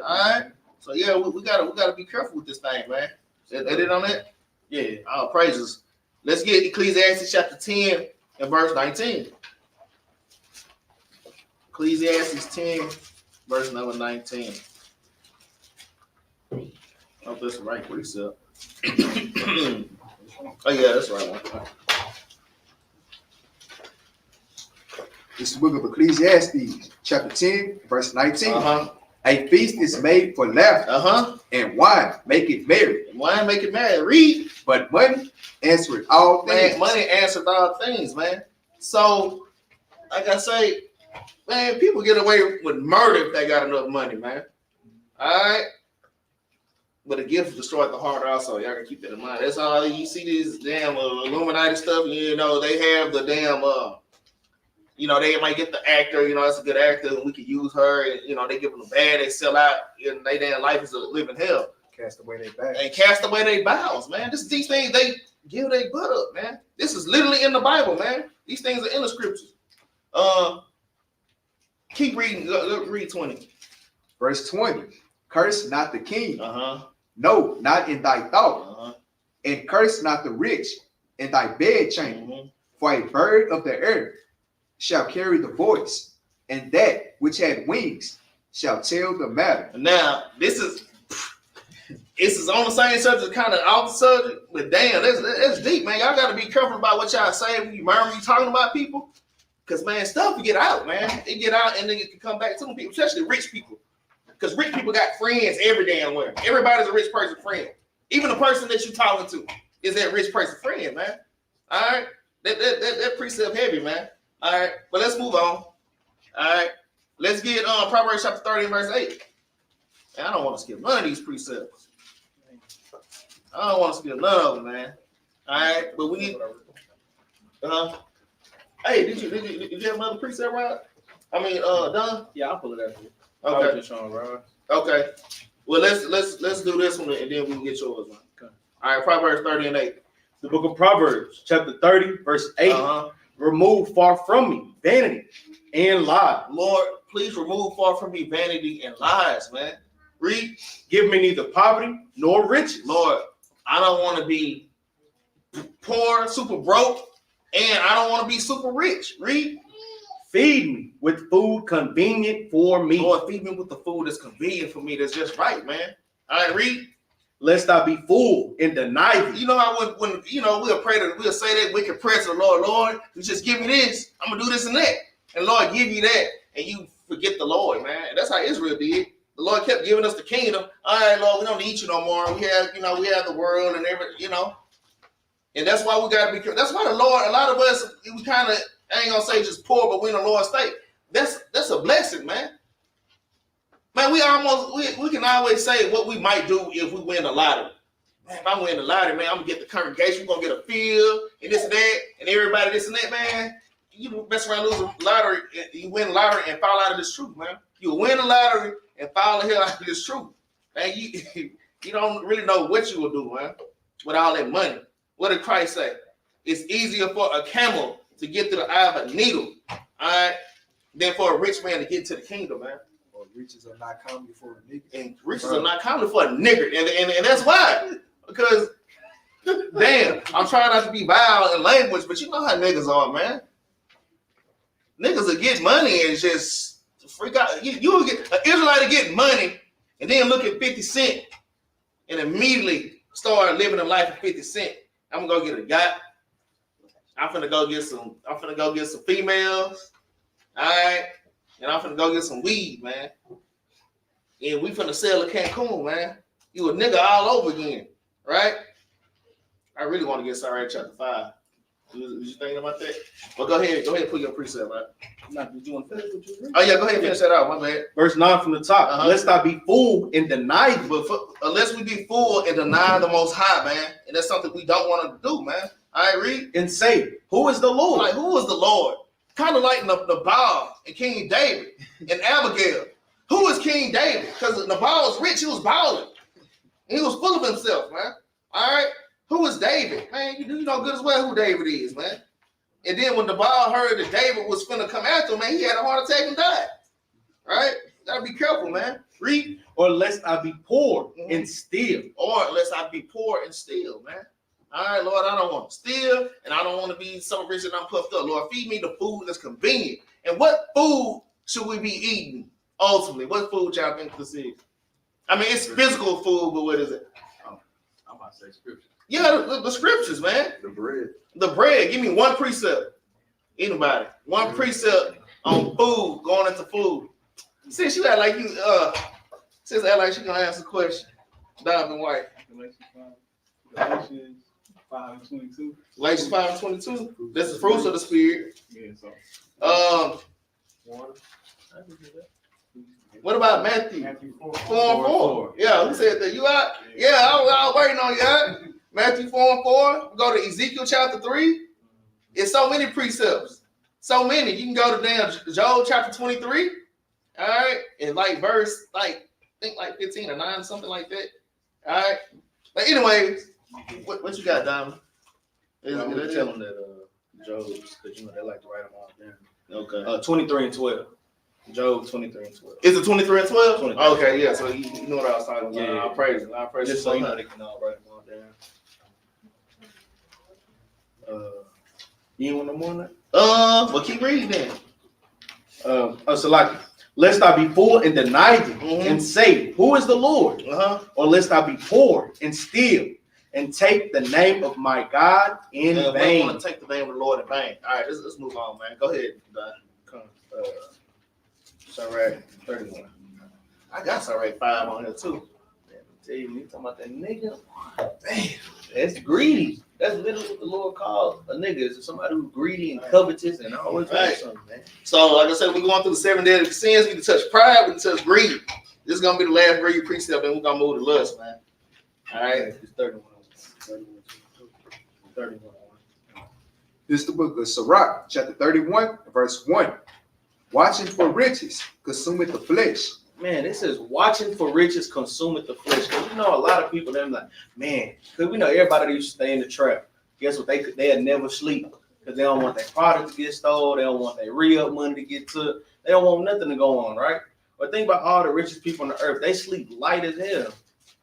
All right. So yeah, we gotta be careful with this thing, man. That it on that? Yeah. All praises. Let's get Ecclesiastes chapter 10 and verse 19. Ecclesiastes 10, verse number 19. Oh, that's the right precept. Oh yeah, that's the right one. This is the book of Ecclesiastes, chapter 10, verse 19. A feast is made for laughter, and wine make it merry. Wine make it merry. Read. But money answereth all things. Man, money answers all things, man. So, like I say, man, people get away with murder if they got enough money, man. All right. But the gift destroyed the heart also. Y'all gotta keep that in mind. That's all you see these damn Illuminati stuff. They have the damn they might get the actor, that's a good actor, and we could use her, and they give them the bad, they sell out, and they damn life is a living hell. Cast away their vows. And cast away their vows, man. These things they give their butt up, man. This is literally in the Bible, man. These things are in the scriptures. Keep reading. Go read 20. Verse 20. Curse not the king. No, not in thy thought. And curse not the rich in thy bed chamber. For a bird of the air shall carry the voice, and that which had wings shall tell the matter. Now, this is on the same subject, kind of off the subject, but damn, that's deep, man. Y'all got to be careful about what y'all say when you murmur, you talking about people, because, man, stuff will get out, man. It get out, and then it can come back to them people, especially rich people, because rich people got friends every damn where. Everybody's a rich person friend. Even the person that you talking to is that rich person friend, man. All right? That precept heavy, man. All right, but let's move on. All right, let's get Proverbs chapter 30 and verse 8. And I don't want to skip none of these precepts. I don't want to skip none of them, man. All right, but we need. Hey, did you have another precept, Rod? I mean, Don? Yeah, I'll pull it out. Okay. I was just showing Rod. Okay. Well, let's do this one and then we can get yours, man. Okay. All right, Proverbs 30 and 8. The book of Proverbs, chapter 30, verse 8. Remove far from me vanity and lies. Lord, please remove far from me vanity and lies, man. Read. Give me neither poverty nor riches. Lord, I don't want to be poor, super broke, and I don't want to be super rich. Read. Feed me with food convenient for me. Lord, feed me with the food that's convenient for me, that's just right, man. All right, read. lest I be fooled and deny thee. You know how when you know we'll say that wicked prayer to the Lord, Lord, you just give me this, I'm gonna do this and that. And Lord give you that, and you forget the Lord, man. And that's how Israel did. The Lord kept giving us the kingdom. All right, Lord, we don't need you no more. We have the world and everything, And that's why we gotta be careful. That's why the Lord, a lot of us, we kind of, I ain't gonna say just poor, but we in the Lord's state. That's a blessing, man. Man, we can always say what we might do if we win the lottery. Man, if I win the lottery, man, I'm gonna get the congregation, we're gonna get a field and this and that, and everybody this and that, man. You mess around losing lottery, you win the lottery and fall out of this truth, man. You win the lottery and fall the hell out of this truth. Man, you don't really know what you will do, man, with all that money. What did Christ say? It's easier for a camel to get to the eye of a needle, all right, than for a rich man to get to the kingdom, man. Or riches are not common for a nigga. And riches are not common for a nigger. And that's why. Because, damn, I'm trying not to be vile in language, but you know how niggas are, man. Niggas will get money and just freak out. You will get an Israelite to get money and then look at 50 Cent and immediately start living a life of 50 Cent. I'm gonna go get a yacht. I'm finna go get some females. All right. And I'm finna go get some weed, man. And we finna sell to Cancun, man. You a nigga all over again, right? I really want to get Sirach chapter 5. Was you thinking about that? Well, go ahead and put your precept, right? Did you want to finish what you read? Oh yeah, go ahead and finish that out, my man. Verse 9 from the top. Lest I be fooled and deny thee. But unless we be fooled and deny the Most High, man, and that's something we don't want to do, man. I read and say, who is the Lord? Like, who is the Lord? Kind of like Nabal and King David and Abigail. Who is King David? Because Nabal was rich, he was balling. He was full of himself, man. All right? Who is David? Man, you know good as well who David is, man. And then when Nabal heard that David was finna come after him, man, he had a heart attack and died. All right? Gotta be careful, man. Read. Or lest I be poor and steal. Or lest I be poor and steal, man. All right, Lord, I don't want to steal, and I don't want to be so rich that I'm puffed up. Lord, feed me the food that's convenient. And what food should we be eating, ultimately? What food y'all think this is? I mean, it's physical food, but what is it? I'm about to say scripture. Yeah, the scriptures, man. The bread. The bread. Give me one precept. Anybody. One precept on food, going into food. Since you act like you, since act like she gonna ask a question. Diamond White. Galatians 5:22. Galatians 5:22. That's the fruits of the spirit. Yeah, so. Water. What about Matthew? Matthew 4:4. Yeah, who said that? You out? Yeah, I was waiting on you. Huh? Matthew 4:4. Go to Ezekiel chapter 3. It's so many precepts. So many. You can go to damn Joel chapter 23. All right. And like verse, I think 15 or 9, something like that. All right. But anyways, what you got, Diamond? I'm gonna tell them that Job's, because they like to write them all down. Okay. 23 and 12. Job 23 and 12. Is it 23 and 12? 23. Okay, yeah. So you know what I was talking about. Yeah. I'll praise it. I'll praise it. Just so you know they can all write them all down. You ain't want no more on that? Well, keep reading then. So like, lest I be full and deny thee and say, who is the Lord? Or lest I be poor and steal and take the name of my God in vain. We don't want to take the name of the Lord in vain. All right, let's move on, man. Go ahead, Don. Sirach 31. I got Sirach 5 on here too. Tell you talking about that nigga. Damn, that's greedy. That's literally what the Lord calls a nigga. Is somebody who's greedy and covetous and always wants something, man. So, like I said, we're going through the 7 deadly sins. We can touch pride, we can touch greed. This is gonna be the last greed precept, and we're gonna move to lust, man. All right, It's 31. 31. This is the book of Sirach, chapter 31, verse 1. Watching for riches consumeth the flesh. Man, it says watching for riches consumeth the flesh. Because you know a lot of people, they're like, man, because we know everybody that used to stay in the trap. Guess what? They'll never sleep because they don't want their product to get stole. They don't want their re-up money to get took. They don't want nothing to go on, right? But think about all the richest people on the earth. They sleep light as hell.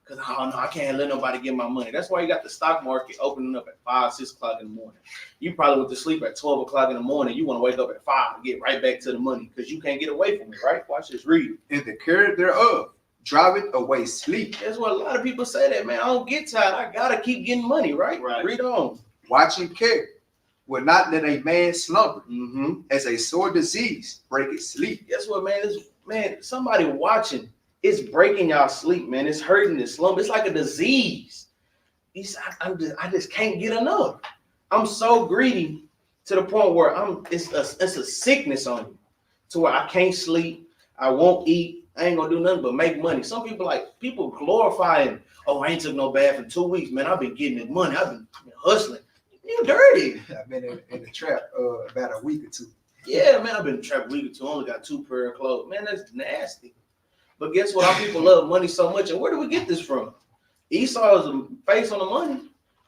Because, oh, no, I can't let nobody get my money. That's why you got the stock market opening up at 5, 6 o'clock in the morning. You probably went to sleep at 12 o'clock in the morning. You want to wake up at 5 and get right back to the money because you can't get away from it, right? Watch this, read. And the care thereof driveth away sleep. That's what a lot of people say that, man. I don't get tired. I gotta keep getting money, right? Right. Read on. Watching care will not let a man slumber, Mm-hmm. as a sore disease breaketh sleep. Guess what, man? Somebody watching, it's breaking y'all sleep, man. It's hurting, it's slumber. It's like a disease. I just can't get enough. I'm so greedy to the point where it's a sickness on me, to where I can't sleep, I won't eat, I ain't gonna do nothing but make money. Some people glorifying, oh, I ain't took no bath in 2 weeks, man. I've been getting this money, I've been hustling. You dirty. I've been in the trap about a week or two. Yeah, man, I've been trapped a week or two. Only got 2 pair of clothes. Man, that's nasty. But guess what? Our people love money so much. And where do we get this from? Esau is a face on the money.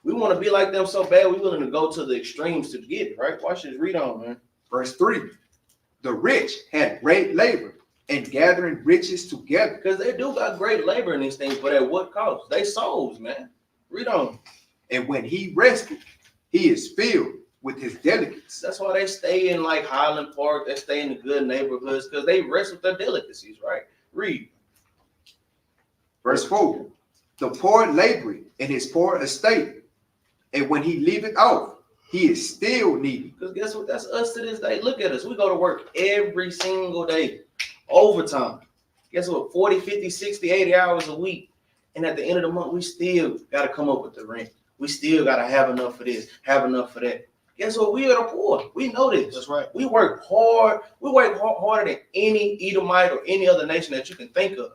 We want to be like them so bad, we're willing to go to the extremes to get it, right? Watch this. Read on, man. Verse 3. The rich had great labor and gathering riches together. Because they do got great labor in these things, but at what cost? They souls, man. Read on. And when he rested, he is filled with his delicacies. That's why they stay in like Highland Park. They stay in the good neighborhoods because they rest with their delicacies, right? Read. Verse 4. The poor laboring in his poor estate, and when he leaveth off, he is still needy. Because guess what? That's us to this day. Look at us. We go to work every single day. Overtime. Guess what? 40, 50, 60, 80 hours a week. And at the end of the month, we still got to come up with the rent. We still got to have enough for this, have enough for that. Guess what? We are the poor. We know this. That's right. We work hard. We work harder than any Edomite or any other nation that you can think of.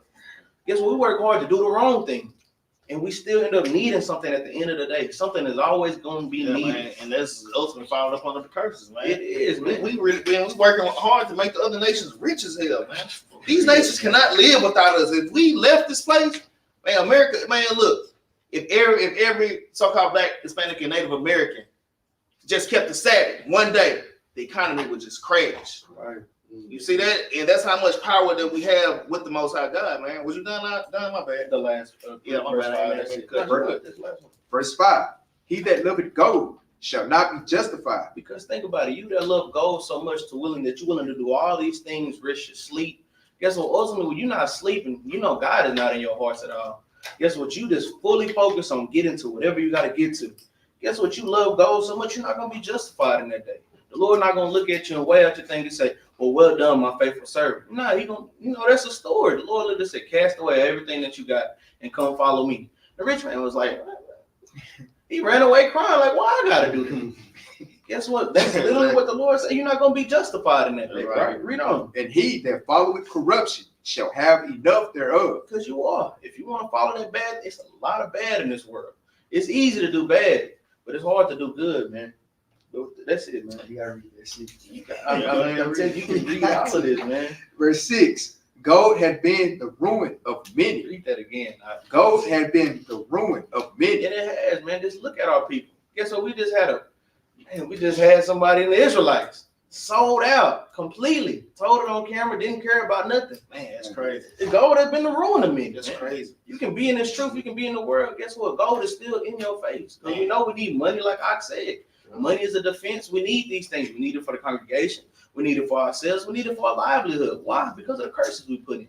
Guess what? We work hard to do the wrong thing. And we still end up needing something at the end of the day. Something is always going to be needed. Man, and that's ultimately followed up under the curses, man. It is, man. We really been working hard to make the other nations rich as hell, man. These nations cannot live without us. If we left this place, man, America, man, look, if every so-called Black, Hispanic, and Native American just kept the Sabbath one day, the economy would just crash. Right. You see that? And that's how much power that we have with the Most High God, man. Was you done? My bad. The last Yeah, my verse bad. five, I that's didn't it. cut That's you. good. This last one. Verse 5. He that loveth gold shall not be justified. Because think about it, you that love gold so much you're willing to do all these things, risk your sleep. Guess what? Ultimately, when you're not sleeping, you know God is not in your hearts at all. Guess what? You just fully focus on getting to whatever you got to get to. Guess what? You love gold so much, you're not going to be justified in that day. The Lord not going to look at you and weigh out your thing and say, well done, my faithful servant. Nah, he gonna, that's a story. The Lord literally said, cast away everything that you got and come follow me. The rich man was like, he ran away crying, like, why I gotta do this? Guess what? That's literally what the Lord said. You're not gonna be justified in that day, right? Read on. And he that followeth corruption shall have enough thereof. Because you are. If you want to follow that bad, it's a lot of bad in this world. It's easy to do bad, but it's hard to do good, man. That's it, man. You gotta read that shit. I'm telling you, you can read all of this, man. Verse 6. Gold had been the ruin of many. Read that again. Gold had been the ruin of many. And it has, man. Just look at our people. Guess what? We just had somebody in the Israelites sold out completely, told it on camera, didn't care about nothing. Man, that's crazy. The gold has been the ruin of me. That's man. crazy. You can be in this truth, you can be in the world. Guess what? Gold is still in your face. And we know we need money, like I said. Money is a defense. We need these things. We need it for the congregation. We need it for ourselves. We need it for our livelihood. Why? Because of the curses we put in.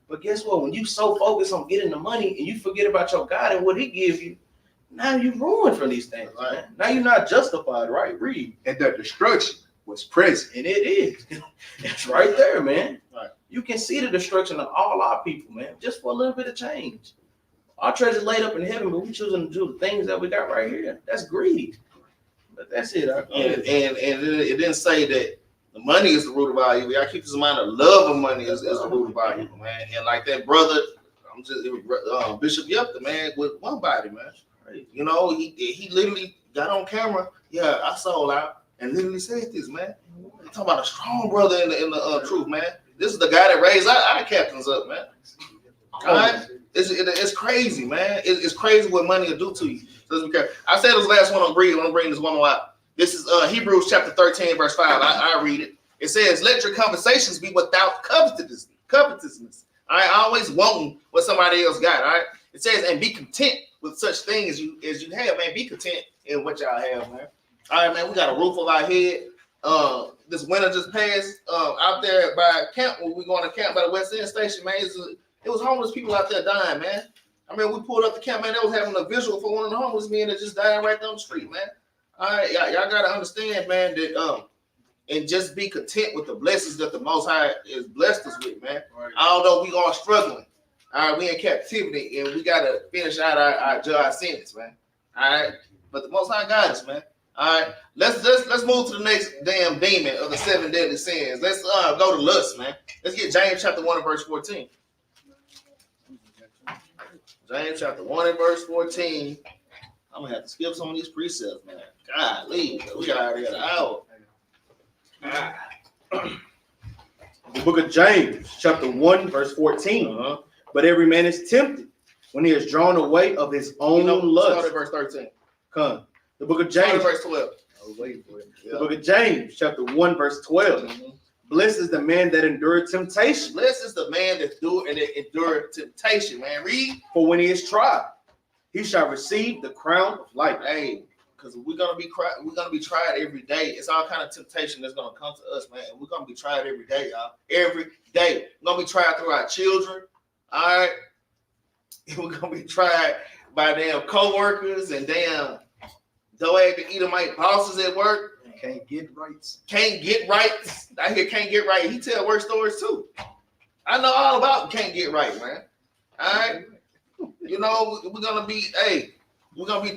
But guess what? When you so focused on getting the money and you forget about your God and what he gives you, now you're ruined for these things, man. Now you're not justified, right? Read. And the destruction was present. And it is. It's right there, man. Right. You can see the destruction of all our people, man, just for a little bit of change. Our treasure laid up in heaven, but we choosing to do the things that we got right here. That's greedy. But that's it. And it didn't say that the money is the root of all evil. I keep this in mind. The love of money is the root of all evil, man. And like that brother, Bishop Yepta, man, with one body, man. You know, he literally got on camera. Yeah, I sold out, and literally said this, man. I'm talking about a strong brother in the truth, man. This is the guy that raised our captains up, man. All right? It's crazy, man. It's crazy what money will do to you. So I said this last one on Breed. I'm bringing this one out. This is Hebrews chapter 13, verse 5. I read it. It says, let your conversations be without covetousness. All right, always wanting what somebody else got. All right. It says, and be content with such things as you have, man. Be content in what y'all have, man. All right, man. We got a roof over our head. This winter just passed out there by camp. When we going to camp by the West End Station, man. It was homeless people out there dying, man. I mean, we pulled up the camp, man. That was having a visual for one of the homeless men that just died right down the street, man. All right, y'all gotta understand, man, that and just be content with the blessings that the Most High has blessed us with, man. Right. Although we are struggling, all right, we in captivity and we gotta finish out our sentence, man. All right, but the Most High got us, man. All right, let's move to the next damn demon of the 7 deadly sins. Let's go to lust, man. Let's get James chapter 1 and verse 14. James chapter 1 and verse 14. I'm gonna have to skip some of these precepts, man. Golly, we got already an hour. The book of James, chapter 1, verse 14. But every man is tempted when he is drawn away of his own lust. Start at verse 13. Come. The book of Start James, at verse 12. I was waiting for it. the book of James, chapter 1, verse 12. Blessed is the man that endured temptation. Blessed is the man that endure temptation, man. Read. For when he is tried, he shall receive the crown of life. Hey, because we're gonna be tried every day. It's all kind of temptation that's gonna come to us, man. And we're gonna be tried every day, y'all. Every day. We're gonna be tried through our children. All right. We're gonna be tried by damn co-workers and damn Doeg the Edomite bosses at work. Can't get rights. Can't get right. I hear can't get right. He tell worse stories too. I know all about can't get right, man. All right. You know, we're gonna be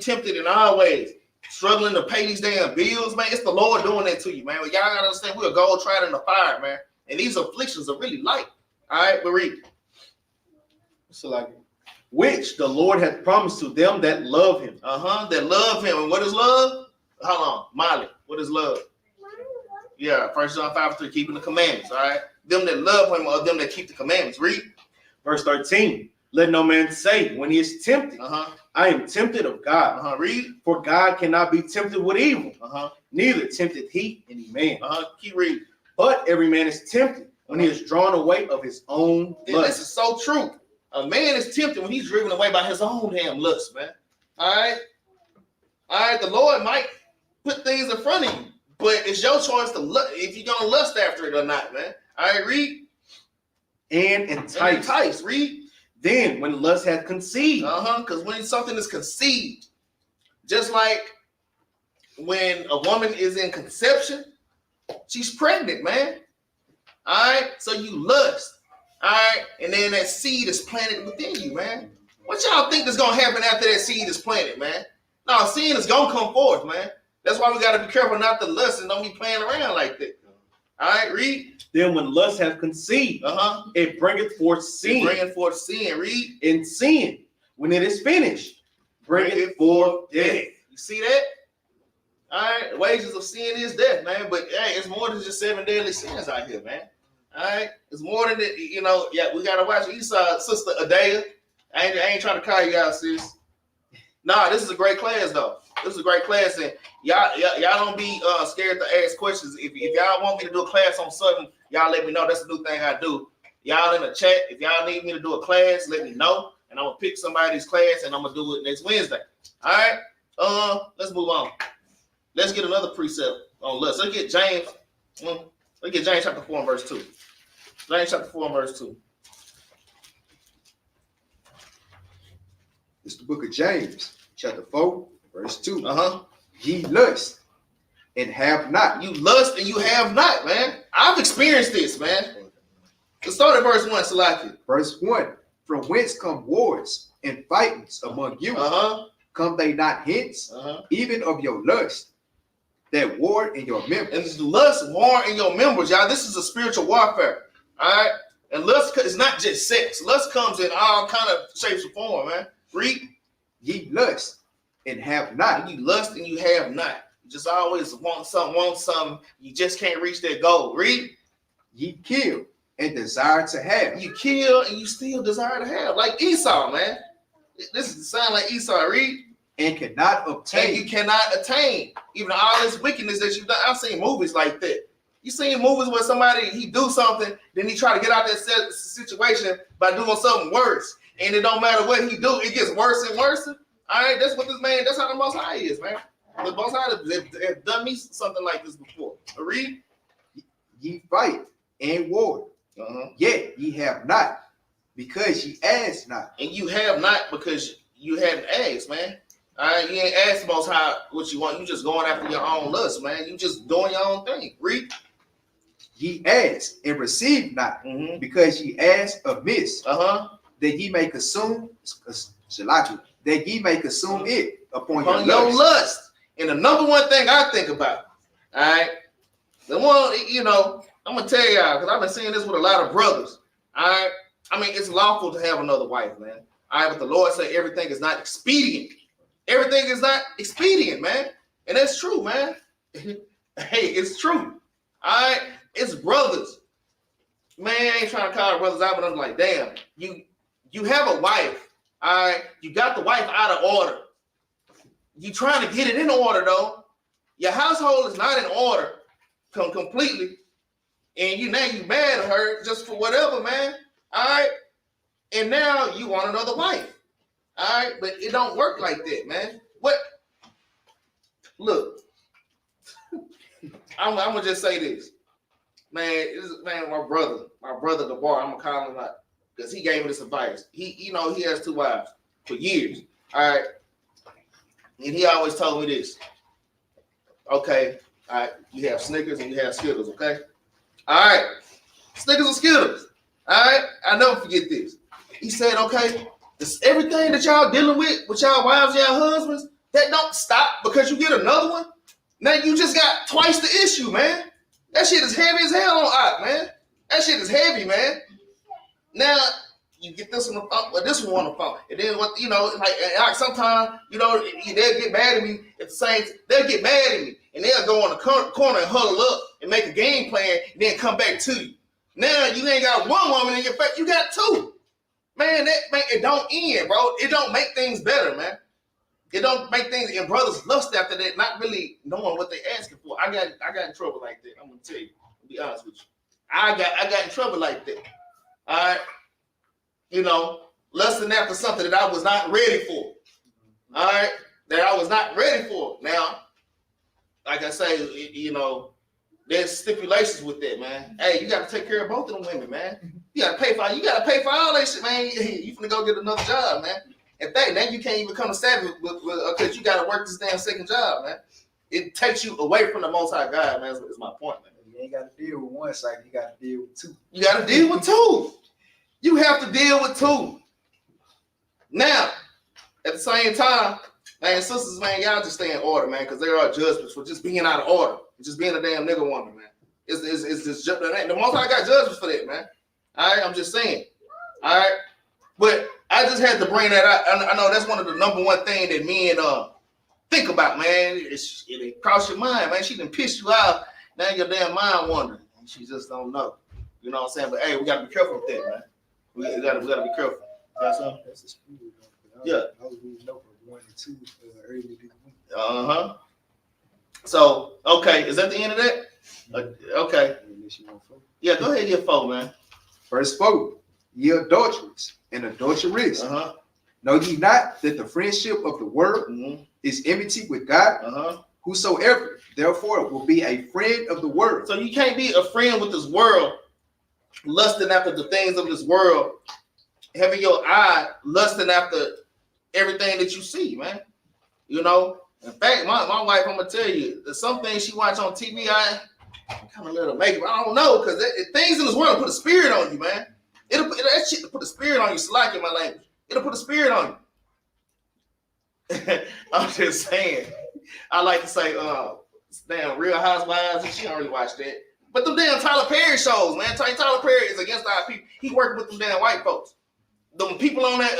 tempted in our ways, struggling to pay these damn bills, man. It's the Lord doing that to you, man. Y'all gotta understand we're gold tried in the fire, man. And these afflictions are really light. All right, but read. So like, which the Lord hath promised to them that love him. That love him. And what is love? Hold on, Molly. What is love? Yeah, 1 John 5:3, keeping the commandments. All right. Them that love him are them that keep the commandments. Read. Verse 13. Let no man say when he is tempted, I am tempted of God. Read. For God cannot be tempted with evil. Neither tempted he any man. Keep reading. But every man is tempted when he is drawn away of his own And lust. this is so true. A man is tempted when he's driven away by his own damn lust, man. All right. All right. The Lord might put things in front of you, but it's your choice to look if you're gonna lust after it or not, man. All right, read. And entice. Read. Then when lust hath conceived. Because when something is conceived, just like when a woman is in conception, she's pregnant, man. All right. So you lust. All right, and then that seed is planted within you, man. What y'all think is gonna happen after that seed is planted, man? No, sin is gonna come forth, man. That's why we gotta be careful not to lust and don't be playing around like that. All right, read. Then when lust hath conceived, it bringeth forth sin. Bringing forth sin, read. And sin, when it is finished, bringeth forth death. You see that? All right, the wages of sin is death, man. But hey, it's more than just 7 deadly sins out here, man. All right, it's more than that, you know. Yeah, we gotta watch Esau, sister Adea. I ain't trying to call you out, sis. Nah, this is a great class though. This is a great class, and y'all don't be scared to ask questions. If y'all want me to do a class on something, y'all let me know. That's a new thing I do. Y'all in the chat, if y'all need me to do a class, let me know, and I'm gonna pick somebody's class, and I'm gonna do it next Wednesday. All right, let's move on. Let's get another precept on lust. Let's get James. Let's get James chapter 4 and verse 2. James chapter 4 and verse 2. It's the book of James, chapter 4, verse 2. Ye lust and have not. You lust and you have not, man. I've experienced this, man. Let's start at verse 1, Salaki. Verse 1. From whence come wars and fightings among you? Come they not hence, even of your lust, that war in your members? And lust, war in your members, y'all. This is a spiritual warfare. All right. And lust is not just sex. Lust comes in all kind of shapes and form, man. Read. Ye lust and have not. You lust and you have not. You just always want something. You just can't reach that goal. Read. Ye kill and desire to have. You kill and you still desire to have. Like Esau, man. This sound like Esau. Read. And cannot obtain. And you cannot attain. Even all this wickedness that you've done. I've seen movies like that. You seen movies where somebody, he do something, then he try to get out that situation by doing something worse. And it don't matter what he do, it gets worse and worse. All right, that's what this man, that's how the Most High is, man. The Most High have done me something like this before. Read. Ye fight and war, yet ye have not. because ye asked not. And you have not because you haven't asked, man. All right, you ain't asked the Most High what you want. You just going after your own lust, man. You just doing your own thing. Read. Ye asked and received not, Mm-hmm. because ye asked amiss, Uh-huh. that ye may consume, that ye may consume it upon On your your lust. lust. And the number one thing I think about, all right, the one, you know, I'm gonna tell y'all, because I've been seeing this with a lot of brothers. All right. I mean, it's lawful to have another wife, man. All right, but the Lord said everything is not expedient. Everything is not expedient, man. And that's true, man. Hey, it's true. All right. It's brothers. Man, I ain't trying to call brothers out, but I'm like, damn, you have a wife. All right. You got the wife out of order. You trying to get it in order, though. Your household is not in order completely. And you mad at her just for whatever, man. All right. And now you want another wife. All right. But it don't work like that, man. What? Look, I'm gonna just say this. Man, my brother Gabar, I'm gonna call him out because he gave me this advice. He has 2 wives for years. All right. And he always told me this. Okay, all right, you have Snickers and you have Skittles, okay? All right, Snickers and Skittles. All right, I never forget this. He said, okay, this everything that y'all dealing with y'all wives, y'all husbands, that don't stop because you get another one. Now you just got twice the issue, man. That shit is heavy as hell on Ock, man. That shit is heavy, man. Now you get this one on the phone, or this one on the phone, and then what? You know, like sometimes they'll get mad at me at the same. They'll get mad at me, and they'll go on the corner and huddle up and make a game plan, and then come back to you. Now you ain't got one woman in your face, you got 2. Man, it don't end, bro. It don't make things better, man. It don't make things, and brothers lust after that, not really knowing what they asking for. I got in trouble like that. I'm gonna tell you, to be honest with you. I got in trouble like that. All right. Lusting after something that I was not ready for. All right. That I was not ready for. Now, like I say, there's stipulations with that, man. Hey, you got to take care of both of them women, man. You got to pay for all that shit, man. You finna go get another job, man. In fact, now you can't even become a Sabbath because you got to work this damn second job, man. It takes you away from the Most High God, man. Is my point, man. You ain't got to deal with one cycle. You got to deal with 2. You got to deal with 2. You have to deal with 2. Now, at the same time, man, sisters, man, y'all just stay in order, man, because there are judgments for just being out of order, just being a damn nigga woman, man. It's just the Most High got judgments for that, man. All right, I'm just saying. All right, but I just had to bring that out. I know that's one of the number one thing that men think about, man. It cross your mind, man. She done pissed you out. Now your damn mind wandering, and she just don't know. You know what I'm saying? But hey, we gotta be careful with that, man. We gotta be careful. That's something. That's the spirit. Yeah. I was reading over 1 and 2 earlier this week. So, okay, is that the end of that? Okay. Unless you want 4. Yeah, go ahead, get 4, man. Verse 4. Ye adulterers and adulteress. Know ye not that the friendship of the world is enmity with God? Whosoever, therefore, will be a friend of the world. So you can't be a friend with this world, lusting after the things of this world, having your eye lusting after everything that you see, man. In fact, my wife, I'm gonna tell you, there's some things she watch on TV, I kind of let her make it. I don't know, because things in this world put a spirit on you, man. That shit to put a spirit on you. Slack in my language. It'll put a spirit on you. I'm just saying. I like to say, damn, Real Housewives, and she don't really watch that. But them damn Tyler Perry shows, man. Tyler Perry is against our people. He working with them damn white folks. Them people on that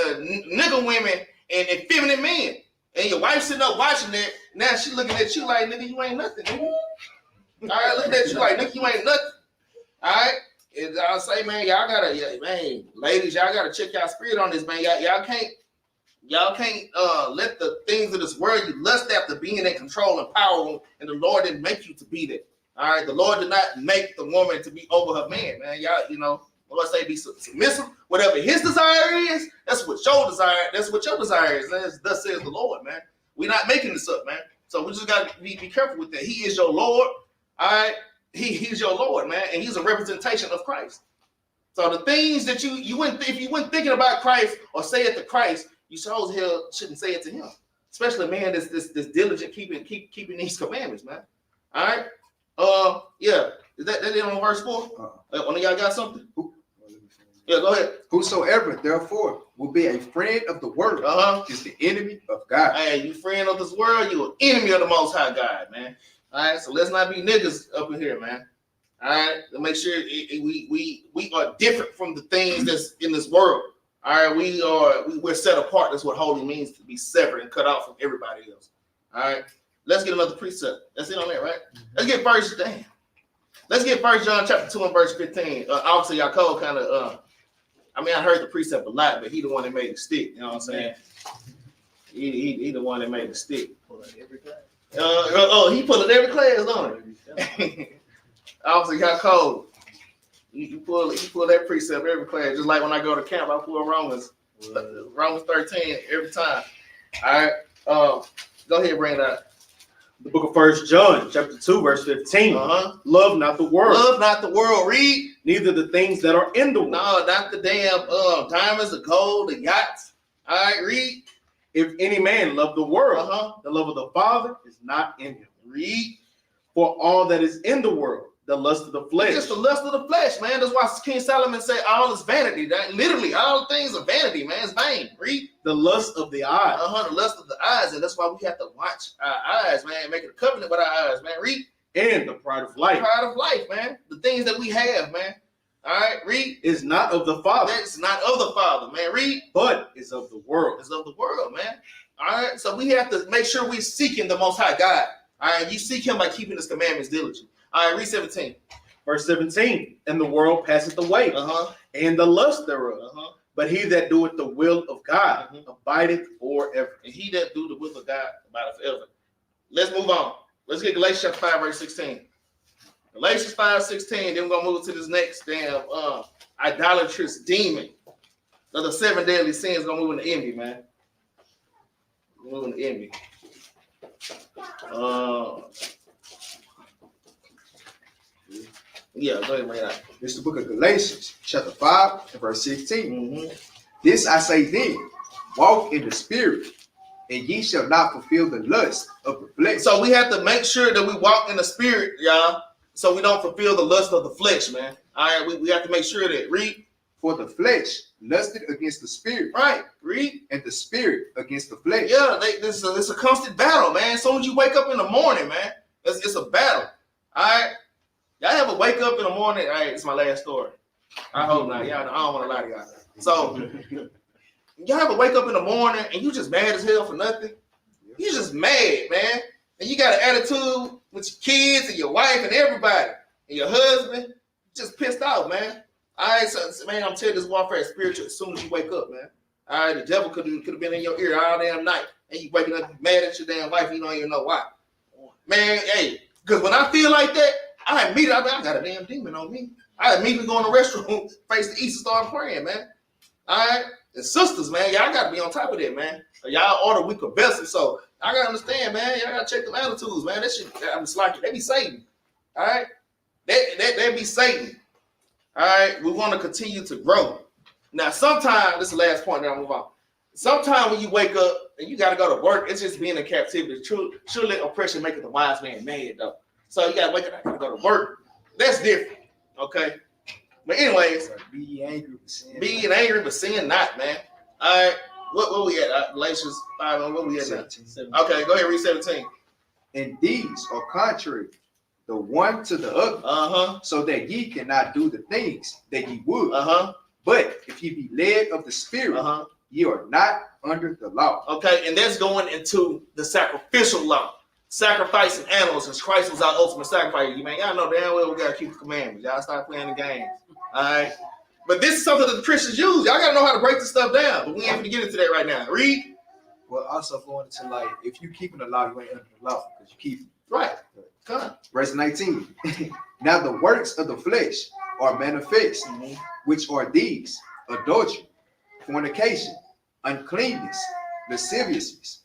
nigga women and feminine men. And your wife sitting up watching that. Now she looking at you like, nigga, you ain't nothing, nigga. All right, looking at you like, nigga, you ain't nothing. All right. And I'll say, man, y'all gotta, man, ladies, y'all gotta check y'all spirit on this, man. Y'all can't let the things of this world you lust after being in control and power, and the Lord didn't make you to be that. All right, the Lord did not make the woman to be over her man, man. Y'all, Lord say be submissive. Whatever his desire is, that's what your desire. That's what your desire is. Thus says the Lord, man. We're not making this up, man. So we just gotta be careful with that. He is your Lord. All right. He's your Lord, man, and he's a representation of Christ. So the things that you wouldn't, if you weren't thinking about Christ or say it to Christ, you sure as hell shouldn't say it to him. Especially a man that's diligent keeping these commandments, man. All right. Yeah. Is that it on verse 4? One of y'all got something? Yeah, go ahead. Whosoever, therefore, will be a friend of the world is the enemy of God. Hey, you friend of this world, you an enemy of the Most High God, man. All right, so let's not be niggas up in here, man. All right, to make sure we are different from the things that's in this world. All right, we're set apart. That's what holy means, to be separate and cut off from everybody else. All right, let's get another precept. That's it on that, right? Let's get Let's get 1 John chapter 2 and verse 15. Obviously, Yaakov kind of I heard the precept a lot, but he the one that made it stick. You know what I'm saying? He the one that made it stick. Every class. He pulling every class, don't he? Obviously, Yaakov. You pull that precept every class. Just like when I go to camp, I pull Romans 13 every time. All right. Go ahead, bring it out. The book of 1 John, chapter 2, verse 15. Love not the world. Love not the world. Read. Neither the things that are in the world. No, not the damn diamonds, the gold, the yachts. All right, read. If any man love the world, the love of the Father is not in him. Read. For all that is in the world, the lust of the flesh. It's just the lust of the flesh, man. That's why King Solomon said all is vanity. That literally all things are vanity, man. It's vain. Read. The lust of the eyes. The lust of the eyes, and that's why we have to watch our eyes, man. Make a covenant with our eyes, man. Read. And the pride of life. The pride of life, man. The things that we have, man. All right, read. Is not of the Father. That's not of the Father, man. Read. But is of the world. It's of the world, man. All right, so we have to make sure we're seeking the Most High God. All right, you seek him by keeping his commandments diligent. All right, read 17. Verse 17. And the world passeth away, and the lust thereof. But he that doeth the will of God abideth forever. And he that do the will of God abideth forever. Let's move on. Let's get Galatians chapter 5, verse 16. Galatians 5:16. Then we're gonna move to this next damn idolatrous demon. The 7 deadly sins gonna move into envy, man. Moving to envy. Yeah, go ahead, man. This is the book of Galatians, chapter 5 and verse 16. This I say then, walk in the spirit, and ye shall not fulfill the lust of the flesh. So we have to make sure that we walk in the spirit, y'all, so we don't fulfill the lust of the flesh, man. All right, we have to make sure that. Read. For the flesh lusted against the spirit. Right. Read. And the spirit against the flesh. Yeah, it's a constant battle, man. As soon as you wake up in the morning, man, it's a battle. All right. Y'all ever wake up in the morning? All right, it's my last story. I hope not. Y'all, I don't want to lie to y'all. So, y'all ever wake up in the morning and you just mad as hell for nothing? You just mad, man. And you got an attitude with your kids and your wife and everybody and your husband. Just pissed off, man. All right, so man, I'm telling you, this warfare is spiritual as soon as you wake up, man. All right, the devil could have been in your ear all damn night, and you waking up mad at your damn wife, and you don't even know why. Man, hey, because when I feel like that, I got a damn demon on me. I immediately go in the restroom, face the east, and start praying, man. All right, and sisters, man, y'all got to be on top of that, man. Y'all order weaker vessels, so I got to understand, man. Y'all got to check them attitudes, man. That shit, I'm just like, they be Satan. All right, they be Satan. All right, we want to continue to grow. Now, sometimes, this is the last point, then I'll move on. Sometimes when you wake up and you got to go to work, it's just being in captivity. Surely oppression maketh the wise man mad, though. So you got to wake up, I got to go to work. That's different, okay? But anyways. Be ye angry, but sin. Be ye angry, but sin not, man. All right, what we at? Galatians 5, what we at now? 17. Okay, go ahead, read 17. And these are contrary, the one to the other, so that ye cannot do the things that ye would. But if ye be led of the spirit, ye are not under the law. Okay, and that's going into the sacrificial law. Sacrificing animals, since Christ was our ultimate sacrifice. You man, y'all know damn well we gotta keep the commandments. Y'all stop playing the games. All right. But this is something that the Christians use. Y'all gotta know how to break this stuff down. But we ain't gonna get into that right now. Read. Well, also going into like, if you keeping the law, you ain't under the law because you keep it. Right. Come on. Verse 19. Now the works of the flesh are manifest, which are these: adultery, fornication, uncleanness, lasciviousness,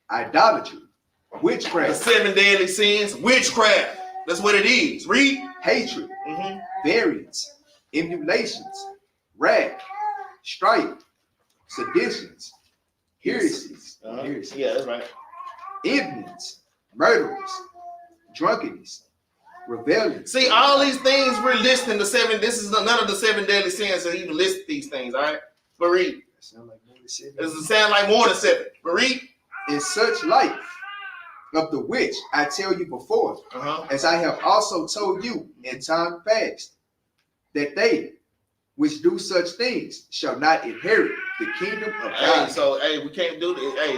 idolatry, witchcraft. The 7 deadly sins, witchcraft. That's what it is. Read. Hatred, variance, emulations, wrath, strife, seditions, heresies, Yeah, that's right. envyings, murderers, drunkenness, rebellion. See, all these things we're listing the seven. This is none of the 7 deadly sins that even list these things. All right, but read. Sound like more than 7. Does it sound like more than 7? But read. In such life, of the which I tell you before, as I have also told you in time past, that they which do such things shall not inherit the kingdom of God. Hey, we can't do this. Hey,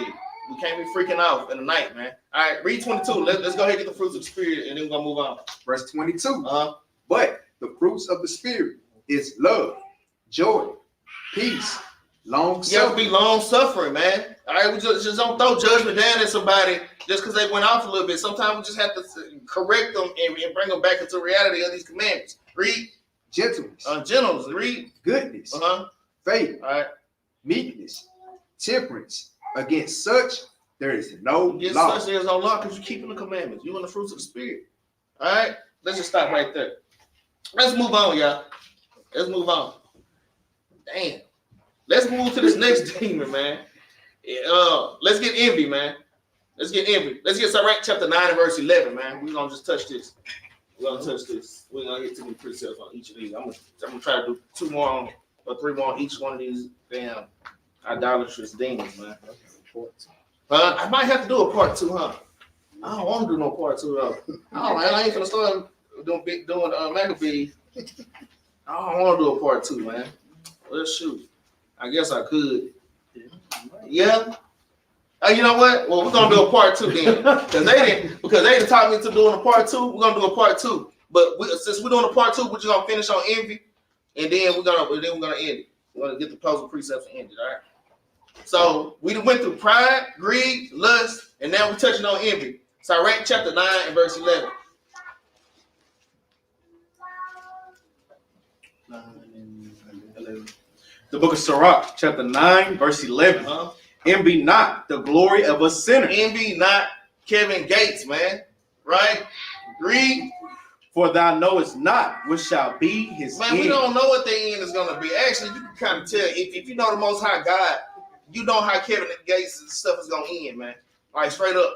we can't be freaking off in the night, man. All right, read 22. Let's go ahead and get the fruits of the spirit, and then we're gonna move on. Verse 22. But the fruits of the spirit is love, joy, peace, long you have to suffering. be long suffering, man. All right, we just don't throw judgment down at somebody just because they went off a little bit. Sometimes we just have to correct them and bring them back into reality of these commandments. Read. Gentleness, Gentleness. Read. goodness, faith, All right. meekness, temperance. Against such there is no Against law. such there is no law because you're keeping the commandments. You in the fruits of the spirit. All right. Let's just stop right there. Let's move on, y'all. Let's move on. Damn. Let's move to this next demon, man. Let's get envy, man. Let's get envy. Let's get Sirach chapter 9 and verse 11, man. We're gonna just touch this. We're gonna touch this. We're gonna get too many precepts on each of these. I'm gonna try to do 2 more or 3 more on each one of these damn idolatrous demons, man. I might have to do a part 2, huh? I don't want to do no part 2 though. I ain't gonna start doing Maccabee. I don't want to do a part 2, man. Let's shoot. I guess I could. Yeah. You know what? Well, we're gonna do a part 2 then, because they didn't talk me into doing a part 2. We're gonna do a part 2. But since we're doing a part 2, we're just gonna finish on envy, and then we're gonna end it. We're gonna get the puzzle precepts and end it. All right. So we went through pride, greed, lust, and now we're touching on envy. Sirach chapter 9 and verse 11. The book of Sirach, chapter 9, verse 11. Envy not the glory of a sinner. Envy not Kevin Gates, man. Right? Greed. For thou knowest not what shall be his Man, end. we don't know what the end is going to be. Actually, you can kind of tell. If you know the Most High God, you know how Kevin Gates' stuff is going to end, man. All right, straight up.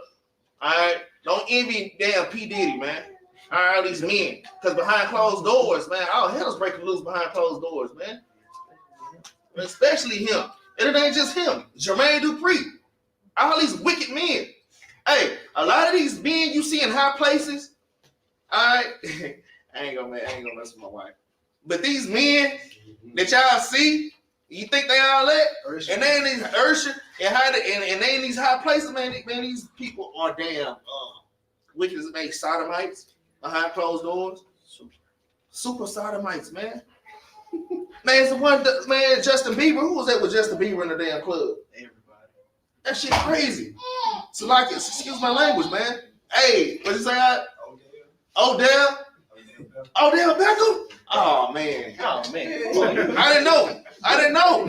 All right? Don't envy damn P. Diddy, man. All right, all these men. Because behind closed doors, man, all hell is breaking loose behind closed doors, man. Especially him. And it ain't just him. Jermaine Dupri. All these wicked men. Hey, a lot of these men you see in high places, all right, I ain't gonna mess with my wife. But these men that y'all see, you think they all that? And they in these Ursha and they in these high places, man, these people are damn wicked as they sodomites behind closed doors. Super sodomites, man. Man, it's the one, man, Justin Bieber. Who was that with Justin Bieber in the damn club? Everybody. That shit crazy. So like, excuse my language, man. Hey, what you say? Odell Beckham? Oh man. I didn't know.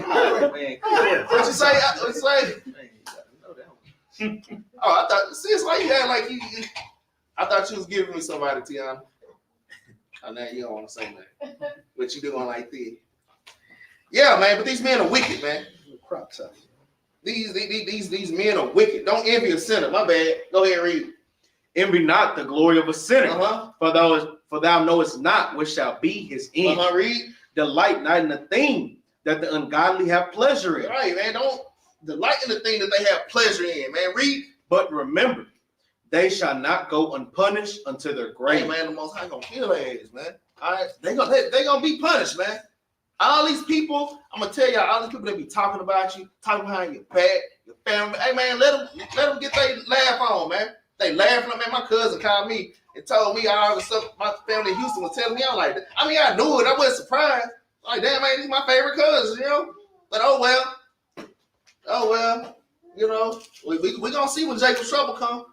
What you say? Oh, I thought. See, it's like you had like you. I thought you was giving me somebody, Tiana. Oh, now you don't want to say that. But you doing like this. Yeah, man. But these men are wicked, man. Crop top. These men are wicked. Don't envy a sinner. My bad. Go ahead and read. Envy not the glory of a sinner. For thou knowest not what shall be his end. Read. Delight not in the thing that the ungodly have pleasure in. Right, man. Don't delight in the thing that they have pleasure in, man. Read. But remember, they shall not go unpunished unto their grave. Hey, man, the Most High gonna kill their ass, man. All right, they gonna be punished, man. All these people, I'm gonna tell y'all, all these people that be talking about you, talking behind your back, your family. Hey, man, let them get their laugh on, man. They laughing at me. My cousin called me and told me all the stuff my family in Houston was telling me. I'm like, I mean, I knew it. I wasn't surprised. I'm like, damn, man, these my favorite cousins, you know. But oh well, you know, we gonna see when Jacob's trouble come.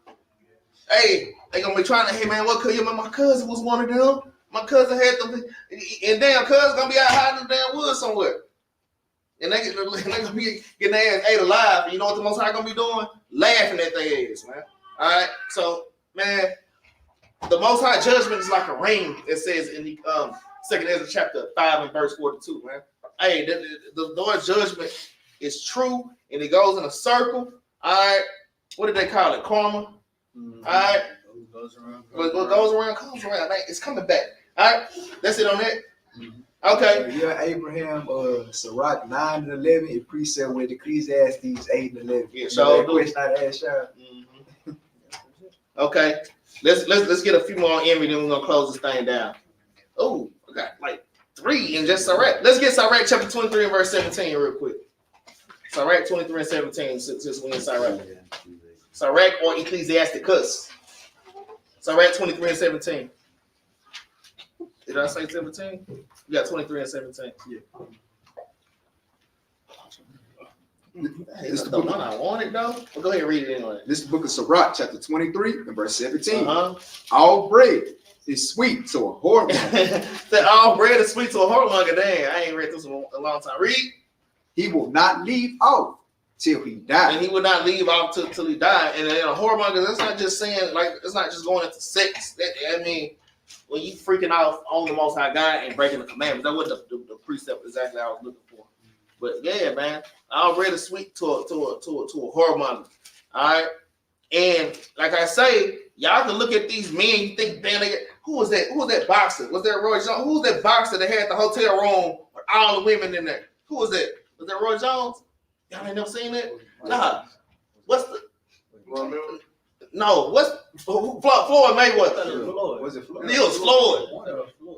Hey, they gonna be trying to, hey man, what could you? My cousin was one of them. My cousin had them, and damn cousin gonna be out hiding in the damn woods somewhere. And they gonna be getting their ass ate alive. And you know what the Most High gonna be doing? Laughing at their ass, man. All right, so man, the Most High judgment is like a ring. It says in the Second Ezra chapter 5 and verse 42, man. Hey, the Lord's judgment is true, and it goes in a circle. All right. What did they call it? Karma. Mhm. All right. What goes around, What goes around comes around. Man, it's coming back. All right. That's it on that. Okay. Yeah, Abraham, Sirach 9 and 11, it precept with Ecclesiastes 8 and 11. Yeah, You so know that do. question I asked y'all? Mhm. Okay. Let's get a few more on Envy, then we're gonna close this thing down. Oh, we got like 3 in just Sirach. Let's get Sirach chapter 23 and verse 17 real quick. Sirach 23 and 17, since we in Sirach. Sirach or Ecclesiasticus. Sirach 23 and 17. Did I say 17? You got 23 and 17. Yeah. Hey, this is the one I wanted though. Well, go ahead and read it anyway. This is the book of Sirach, chapter 23 and verse 17. Uh-huh. All bread is sweet to a whoremonger. That all bread is sweet to a whoremonger. Dang, I ain't read this in a long time. Read. He will not leave off till he And dies. he would not leave off till he died. And then a whoremonger, that's not just saying, like, it's not just going into sex. I mean, when you freaking out on the Most High God and breaking the commandments, that wasn't the precept exactly I was looking for. But yeah, man, all bread is sweet to a whoremonger. All right. And like I say, y'all can look at these men, you think, damn, who was that? Who was that boxer? Was that Roy Jones? Who was that boxer that had the hotel room with all the women in there? Who was that? Was that Roy Jones? Y'all ain't never seen that? Nah. What's the no? What's Floyd Mayweather? Was it Floyd? It was Floyd.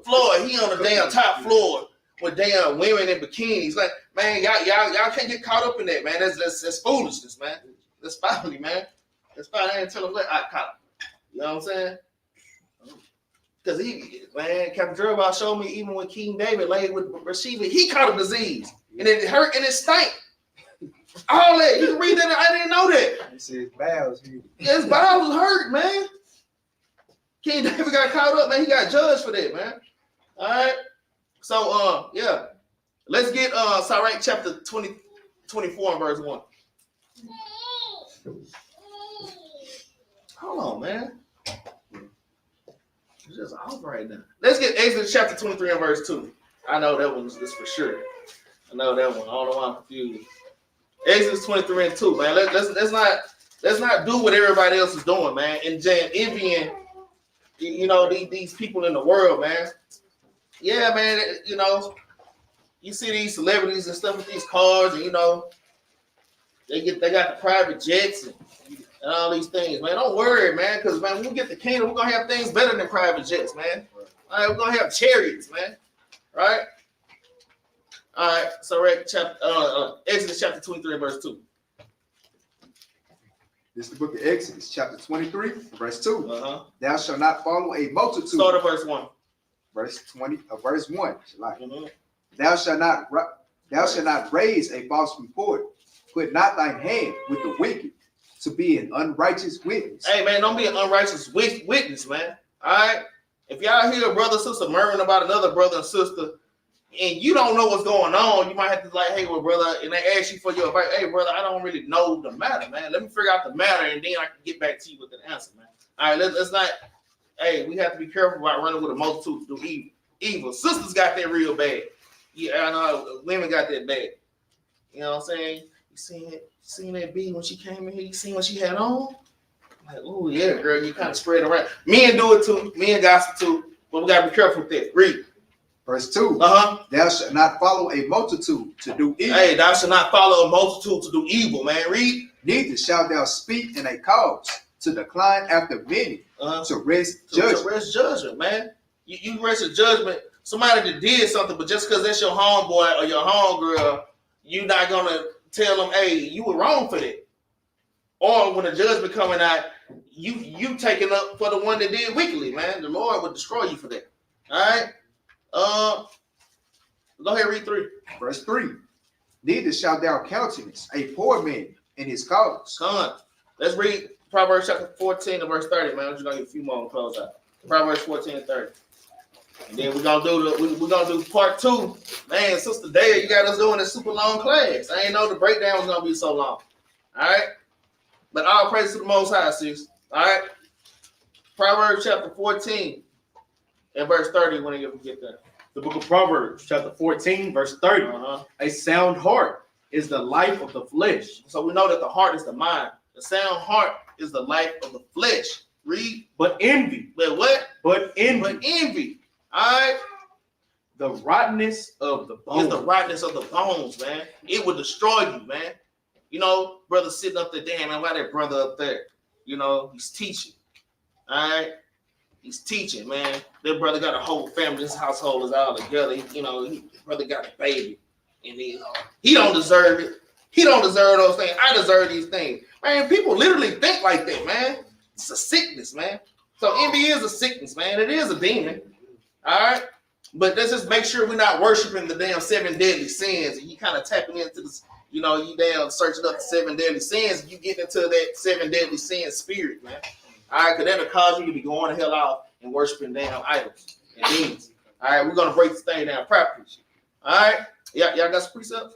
Floyd, he on the damn top floor with damn women in bikinis. Like, man, y'all can't get caught up in that, man. That's foolishness, man. That's folly, man. That's folly. I ain't tell him what I caught. You know what I'm saying? Because Captain Jerubbaal showed me even when King David laid with Bathsheba, he caught a disease. And it hurt and it stank. All that. You can read that. I didn't know that. He said his bowels here. His bowels was hurt, man. King David got caught up, man. He got judged for that, man. All right. So, yeah. Let's get Sirach chapter 24 and verse 1. Hold on, man. It's just off right now. Let's get Exodus chapter 23 and verse 2. I know that one's just for sure. I know that one. I don't know why I'm confused. Exodus 23 and 2, man. Let's not do what everybody else is doing, man. And envying, you know, these people in the world, man. Yeah, man. You know, you see these celebrities and stuff with these cars, and you know, they got the private jets and all these things, man. Don't worry, man, because man, when we get the kingdom, we're gonna have things better than private jets, man. All right, we're gonna have chariots, man. Right? All right, so Exodus chapter 23, verse 2. This is the book of Exodus, chapter 23, verse 2. Uh-huh. Thou shalt not follow a multitude. Start at verse 1. Verse 20, verse 1. Like, Mm-hmm. thou shalt not raise a false report. Put not thine hand with the wicked to be an unrighteous witness. Hey, man, don't be an unrighteous witness, man. All right? If y'all hear a brother or sister murmuring about another brother and sister, and you don't know what's going on, you might have to like, hey, well, brother, and they ask you for your advice. Hey, brother, I don't really know the matter, man. Let me figure out the matter, and then I can get back to you with an answer, man. All right, let's not. Hey, we have to be careful about running with a multitude to do evil. Sisters got that real bad. Yeah, I know. Women got that bad. You know what I'm saying? You seen that B when she came in here? You seen what she had on? Like, oh yeah, girl, you kind of spread around. Men do it too. Men gossip too. But we gotta be careful with that. Read. Verse 2. Uh-huh. Thou shalt not follow a multitude to do evil. Hey, thou shalt not follow a multitude to do evil, man. Read. Neither shalt thou speak in a cause to decline after many, to rest judgment. To rest judgment, man. You rest a judgment. Somebody that did something, but just because that's your homeboy or your homegirl, you're not gonna tell them, hey, you were wrong for that. Or when the judgment coming out, you taking up for the one that did wickedly, man. The Lord would destroy you for that. All right. Go ahead, read 3. Verse 3. Neither shalt thou countenance a poor man in his cause. Come on. Let's read Proverbs chapter 14 and verse 30, man. We're just gonna get a few more and close out. Proverbs 14 and 30. And then we're gonna do part 2. Man, Sister Dale, you got us doing a super long class. I ain't know the breakdown was gonna be so long. All right. But all praise to the Most High, sis. All right. Proverbs chapter 14 and verse 30 when you get there. The book of Proverbs, chapter 14, verse 30. A sound heart is the life of the flesh. So we know that the heart is the mind. The sound heart is the life of the flesh. Read. But envy. But what? But envy. But envy. All right. The rottenness of the bones. It's the rottenness of the bones, man. It will destroy you, man. You know, brother sitting up there, damn, man, why that brother up there? You know, he's teaching. All right. He's teaching, man. That brother got a whole family. This household is all together. You know, his brother got a baby. And he don't deserve it. He don't deserve those things. I deserve these things. Man, people literally think like that, man. It's a sickness, man. So envy is a sickness, man. It is a demon. All right. But let's just make sure we're not worshiping the damn 7 deadly sins. And you kind of tapping into this, you know, you damn searching up the 7 deadly sins. And you get into that 7 deadly sin spirit, man. All right, because that'll cause you to be going the hell out and worshiping damn idols and demons. All right, we're going to break this thing down properly. All right, y'all got some precepts?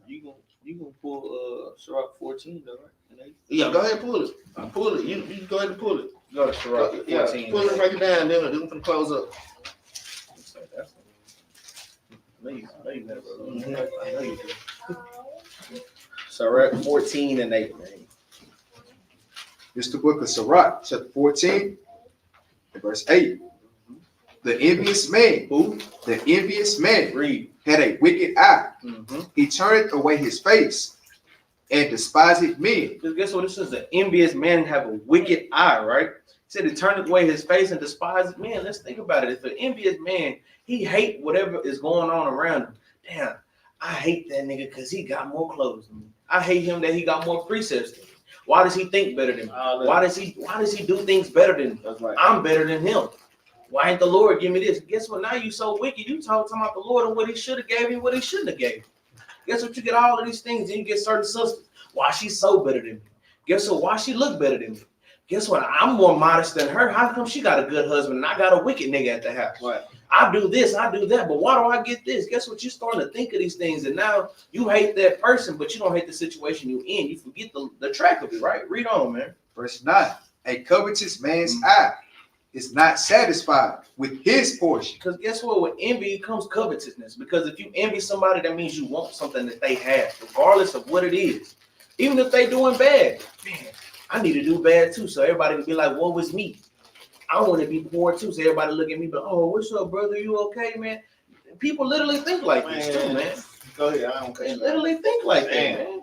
You gonna pull Sirach 14, though, right? Yeah, go ahead and pull it. Pull it. You go ahead and pull it. Go to Sirach 14. Yeah, pull it, break it down, then we're going to close up. Sirach 14 and 8, man. It's the book of Sirach, chapter 14, verse 8. The envious man, Who? the envious man Read. had a wicked eye. Mm-hmm. He turneth away his face and despised men. Because guess what? This is the envious man have a wicked eye, right? He said he turneth away his face and despised men. Let's think about it. If an envious man, he hate whatever is going on around him. Damn, I hate that nigga because he got more clothes than me. I hate him that he got more precepts than me. Why does he think better than me? Why does he do things better than me? That's right. I'm better than him. Why ain't the Lord give me this? Guess what? Now you so wicked. You talking about the Lord and what he should have gave you, what he shouldn't have gave you. Guess what? You get all of these things, and you get certain substance. Why she's so better than me? Guess what? Why she look better than me? Guess what? I'm more modest than her. How come she got a good husband and I got a wicked nigga at the house? Right. I do this, I do that, but why do I get this? Guess what? You're starting to think of these things, and now you hate that person, but you don't hate the situation you're in. You forget the track of it, right? Read on, man. Verse 9. A covetous man's eye is not satisfied with his portion. Because guess what? With envy comes covetousness. Because if you envy somebody, that means you want something that they have, regardless of what it is. Even if they doing bad. Man, I need to do bad too, so everybody can be like, woe is me. I want to be poor too, so everybody look at me, but oh, what's up, brother? You okay, man? People literally think like this too, man. Go ahead. I don't care. They literally think like that, man.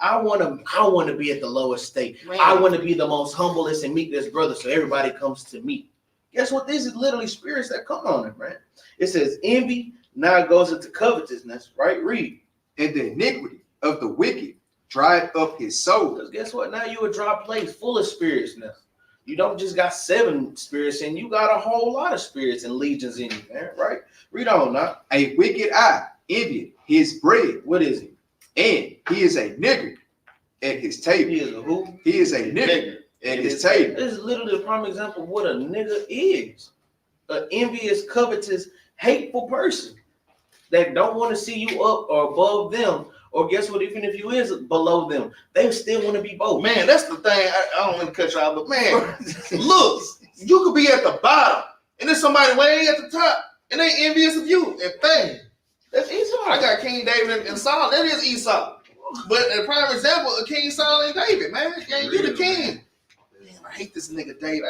I want to be at the lowest state. Man. I want to be the most humblest and meekest brother, so everybody comes to me. Guess what? This is literally spirits that come on it, man. It says envy, now it goes into covetousness, right? Read. And the iniquity of the wicked dried up his soul. Because guess what? Now you a dry place full of spirits now. You don't just got 7 spirits in, you got a whole lot of spirits and legions in you, man, right? Read on now. A wicked eye envied his bread. What is he? And he is a nigger at his table. He is a who? He is a nigger at his table. This is literally a prime example of what a nigga is. An envious, covetous, hateful person that don't want to see you up or above them. Or guess what? Even if you is below them, they still want to be both. Man, that's the thing. I don't want to cut you out, but man, look, you could be at the bottom, and there's somebody way at the top, and they envious of you. And bang, that's Esau. I got King David and Saul. That is Esau. But a prime example of King Saul and David, man. Yeah, you the king. Man, I hate this nigga David.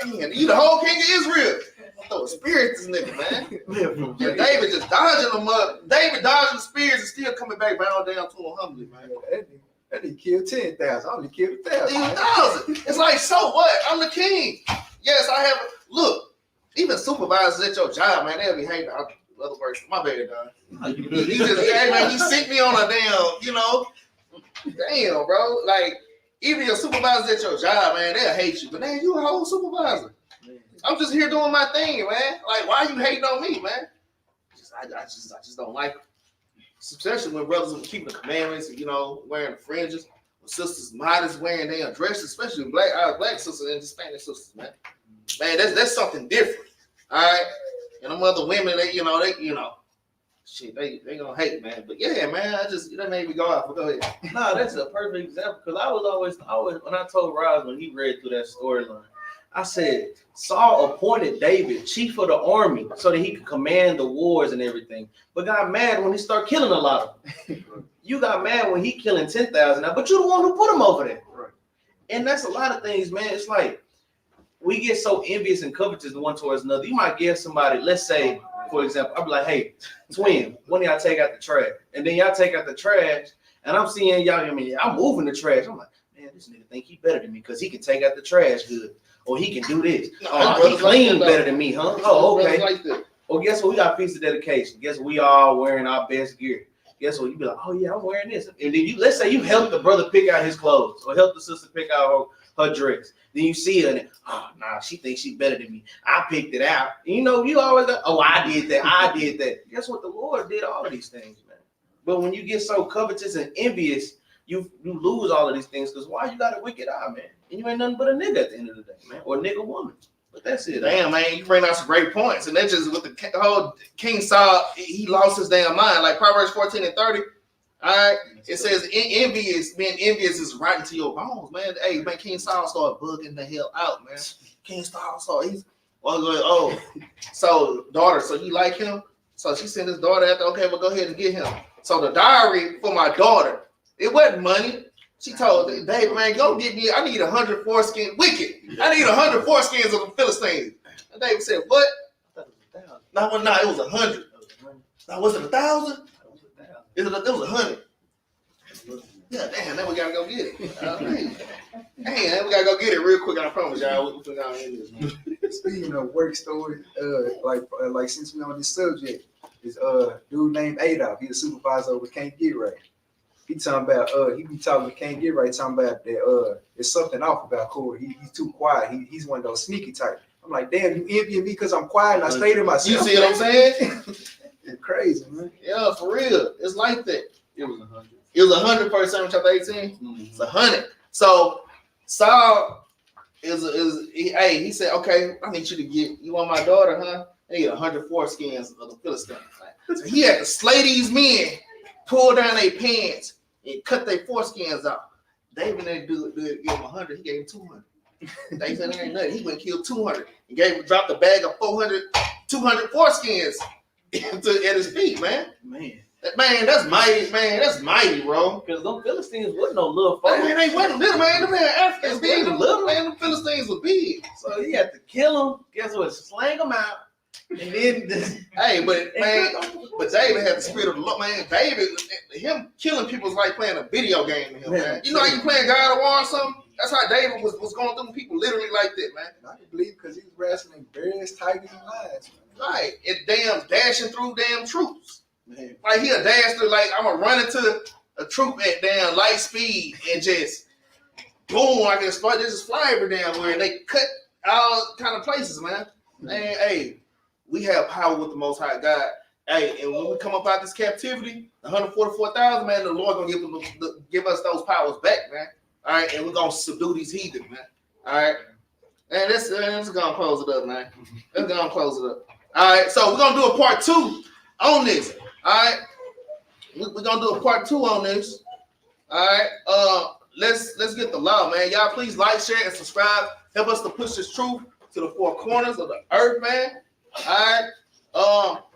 Man, you the whole king of Israel. I throw a spear at this nigga, man. Yeah, David just dodging them up. David dodging the spears and still coming back bound down to him humbly, man. That nigga killed 10,000. I only killed 1,000. 1,000. It's like, so what? I'm the king. Yes, I have. Look, even supervisors at your job, man, they'll be hating. Other person, my bad, dog. He just, hey, man, he sent me on a damn, you know, damn, bro. Like, even your supervisors at your job, man, they'll hate you. But man, you a whole supervisor. I'm just here doing my thing, man. Like, why you hating on me, man? I just don't like it. Especially when brothers are keeping the commandments and, you know, wearing the fringes. When sisters modest wearing their dresses, especially black sisters and Hispanic sisters, man. Man, that's something different. All right. And them other women, they shit, they gonna hate, man. But yeah, man, that made me go out. But go ahead. Nah, that's a perfect example because I was always when I told Roz when he read through that storyline, I said, Saul appointed David chief of the army so that he could command the wars and everything, but got mad when he started killing a lot of them. You got mad when he killing 10,000, but you're the one who put him over there. Right. And that's a lot of things, man. It's like we get so envious and covetous one towards another. You might give somebody, let's say, for example, I'll be like, hey, twin, when y'all take out the trash? And then y'all take out the trash, and I'm seeing y'all, I mean, I'm moving the trash. I'm like, man, this nigga think he better than me because he can take out the trash good. Or he can do this. Oh, he clean better than me, huh? Oh, okay. Well, guess what? We got feast of dedication. Guess what? We all wearing our best gear. Guess what? You be like, oh yeah, I'm wearing this. And then you, let's say you help the brother pick out his clothes or help the sister pick out her dress. Then you see her and oh nah, she thinks she's better than me. I picked it out. You know, you always go, oh, I did that. I did that. Guess what? The Lord did all of these things, man. But when you get so covetous and envious, you lose all of these things because why you got a wicked eye, man? And you ain't nothing but a nigga at the end of the day, man, or a nigga woman. But that's it. Damn, man, you bring out some great points, and that's just with the whole King Saul. He lost his damn mind. Like Proverbs 14 and 30. All right, it says being envious is right into your bones, man. Hey, man, King Saul started bugging the hell out, man. King Saul so daughter, so you like him? So she sent his daughter after. Okay, well, go ahead and get him. So the dowry for my daughter, it wasn't money. She told David, man, go get me. I need 100 foreskins. Wicked. I need 100 foreskins of the Philistines. And David said, what? No, it was 100. Now, was it 1,000? It was 100. Yeah, damn, now we gotta go get it. Damn, we gotta go get it real quick. I promise y'all, we're gonna end this, man. Speaking of work stories, like since we on this subject, this dude named Adolf, he's a supervisor over Can't Get Right. He talking about he be talking to Can't Get Right, talking about that there's something off about Corey. He's too quiet. He's one of those sneaky type. I'm like, damn, you envying me because I'm quiet and I stay to myself. You see what I'm saying? It's crazy, man. Yeah, for real. It's like that. It was 100. It was 100 for Samuel chapter 18. Mm-hmm. It's 100. So Saul he said, okay, I need you want my daughter, huh? I need 100 foreskins of the Philistines. So he had to slay these men, pull down their pants, and cut their foreskins off. David didn't give him 100, he gave him 200. David said there ain't nothing. He went and killed 200. He dropped a bag of 200 foreskins at his feet, man. Man, that's mighty, man. That's mighty, bro. Because them Philistines wasn't no little folks. Man, they wasn't little, man. Them Africans big. Them little, man. Them Philistines was big. So he had to kill them. Guess what? Slang them out. And then, hey, but David had the spirit of the Lord, man. David, him killing people is like playing a video game to him, man. You know how you playing God of War or something? That's how David was going through people literally like that, man. I can believe because he was wrestling bears, tigers, and lions. Right. It damn dashing through damn troops. Man. Like he'll dash through, like I'm gonna run into a troop at damn light speed and just boom, I can just fly every damn where they cut all kind of places, man. Man, hey, we have power with the Most High God. Hey, and when we come up out this captivity, 144,000, man, the Lord gonna give us those powers back, man. All right, and we're gonna subdue these heathen, man. All right, and let's gonna close it up, man. Let's gonna close it up. All right, so we're gonna do a part 2 on this. All right, we're gonna do a part 2 on this. All right, let's get the law, man. Y'all please like, share, and subscribe. Help us to push this truth to the 4 corners of the earth, man. All right,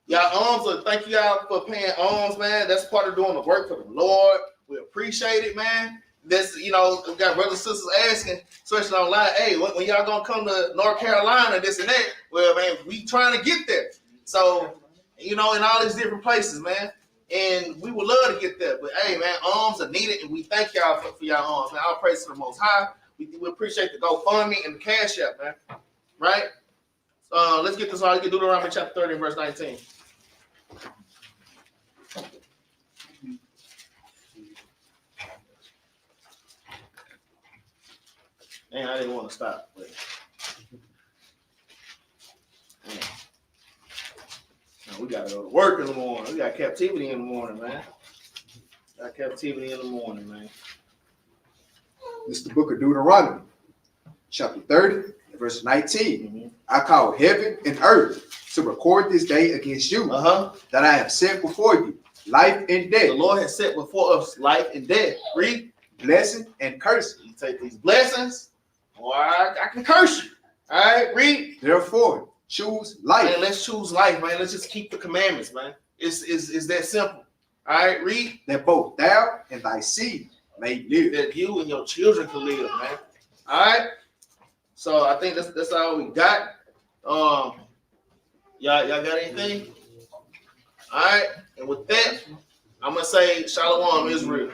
y'all thank you y'all for paying alms, man. That's part of doing the work for the Lord. We appreciate it, man. This, we got brothers and sisters asking, especially online, hey, when y'all gonna come to North Carolina, this and that? Well, man, we trying to get there. So, in all these different places, man. And we would love to get there. But hey, man, alms are needed, and we thank y'all for y'all alms, man. All praise to the Most High. We appreciate the GoFundMe and the Cash App, man. Right? Let's get this on. Let's get Deuteronomy chapter 30, verse 19. Man, I didn't want to stop, but we gotta go to work in the morning. We got captivity in the morning, man. This is the book of Deuteronomy, chapter 30, verse 19. Mm-hmm. I call heaven and earth to record this day against you, that I have set before you life and death. The Lord has set before us life and death. Read. Blessing and cursing. You take these blessings. or I can curse you. All right, read. Therefore, choose life. Man, let's choose life, man. Let's just keep the commandments, man. It's that simple. All right, read. That both thou and thy seed may live. That you and your children can live, man. All right. So I think that's all we got. Y'all got anything? All right. And with that, I'm gonna say Shalom Israel.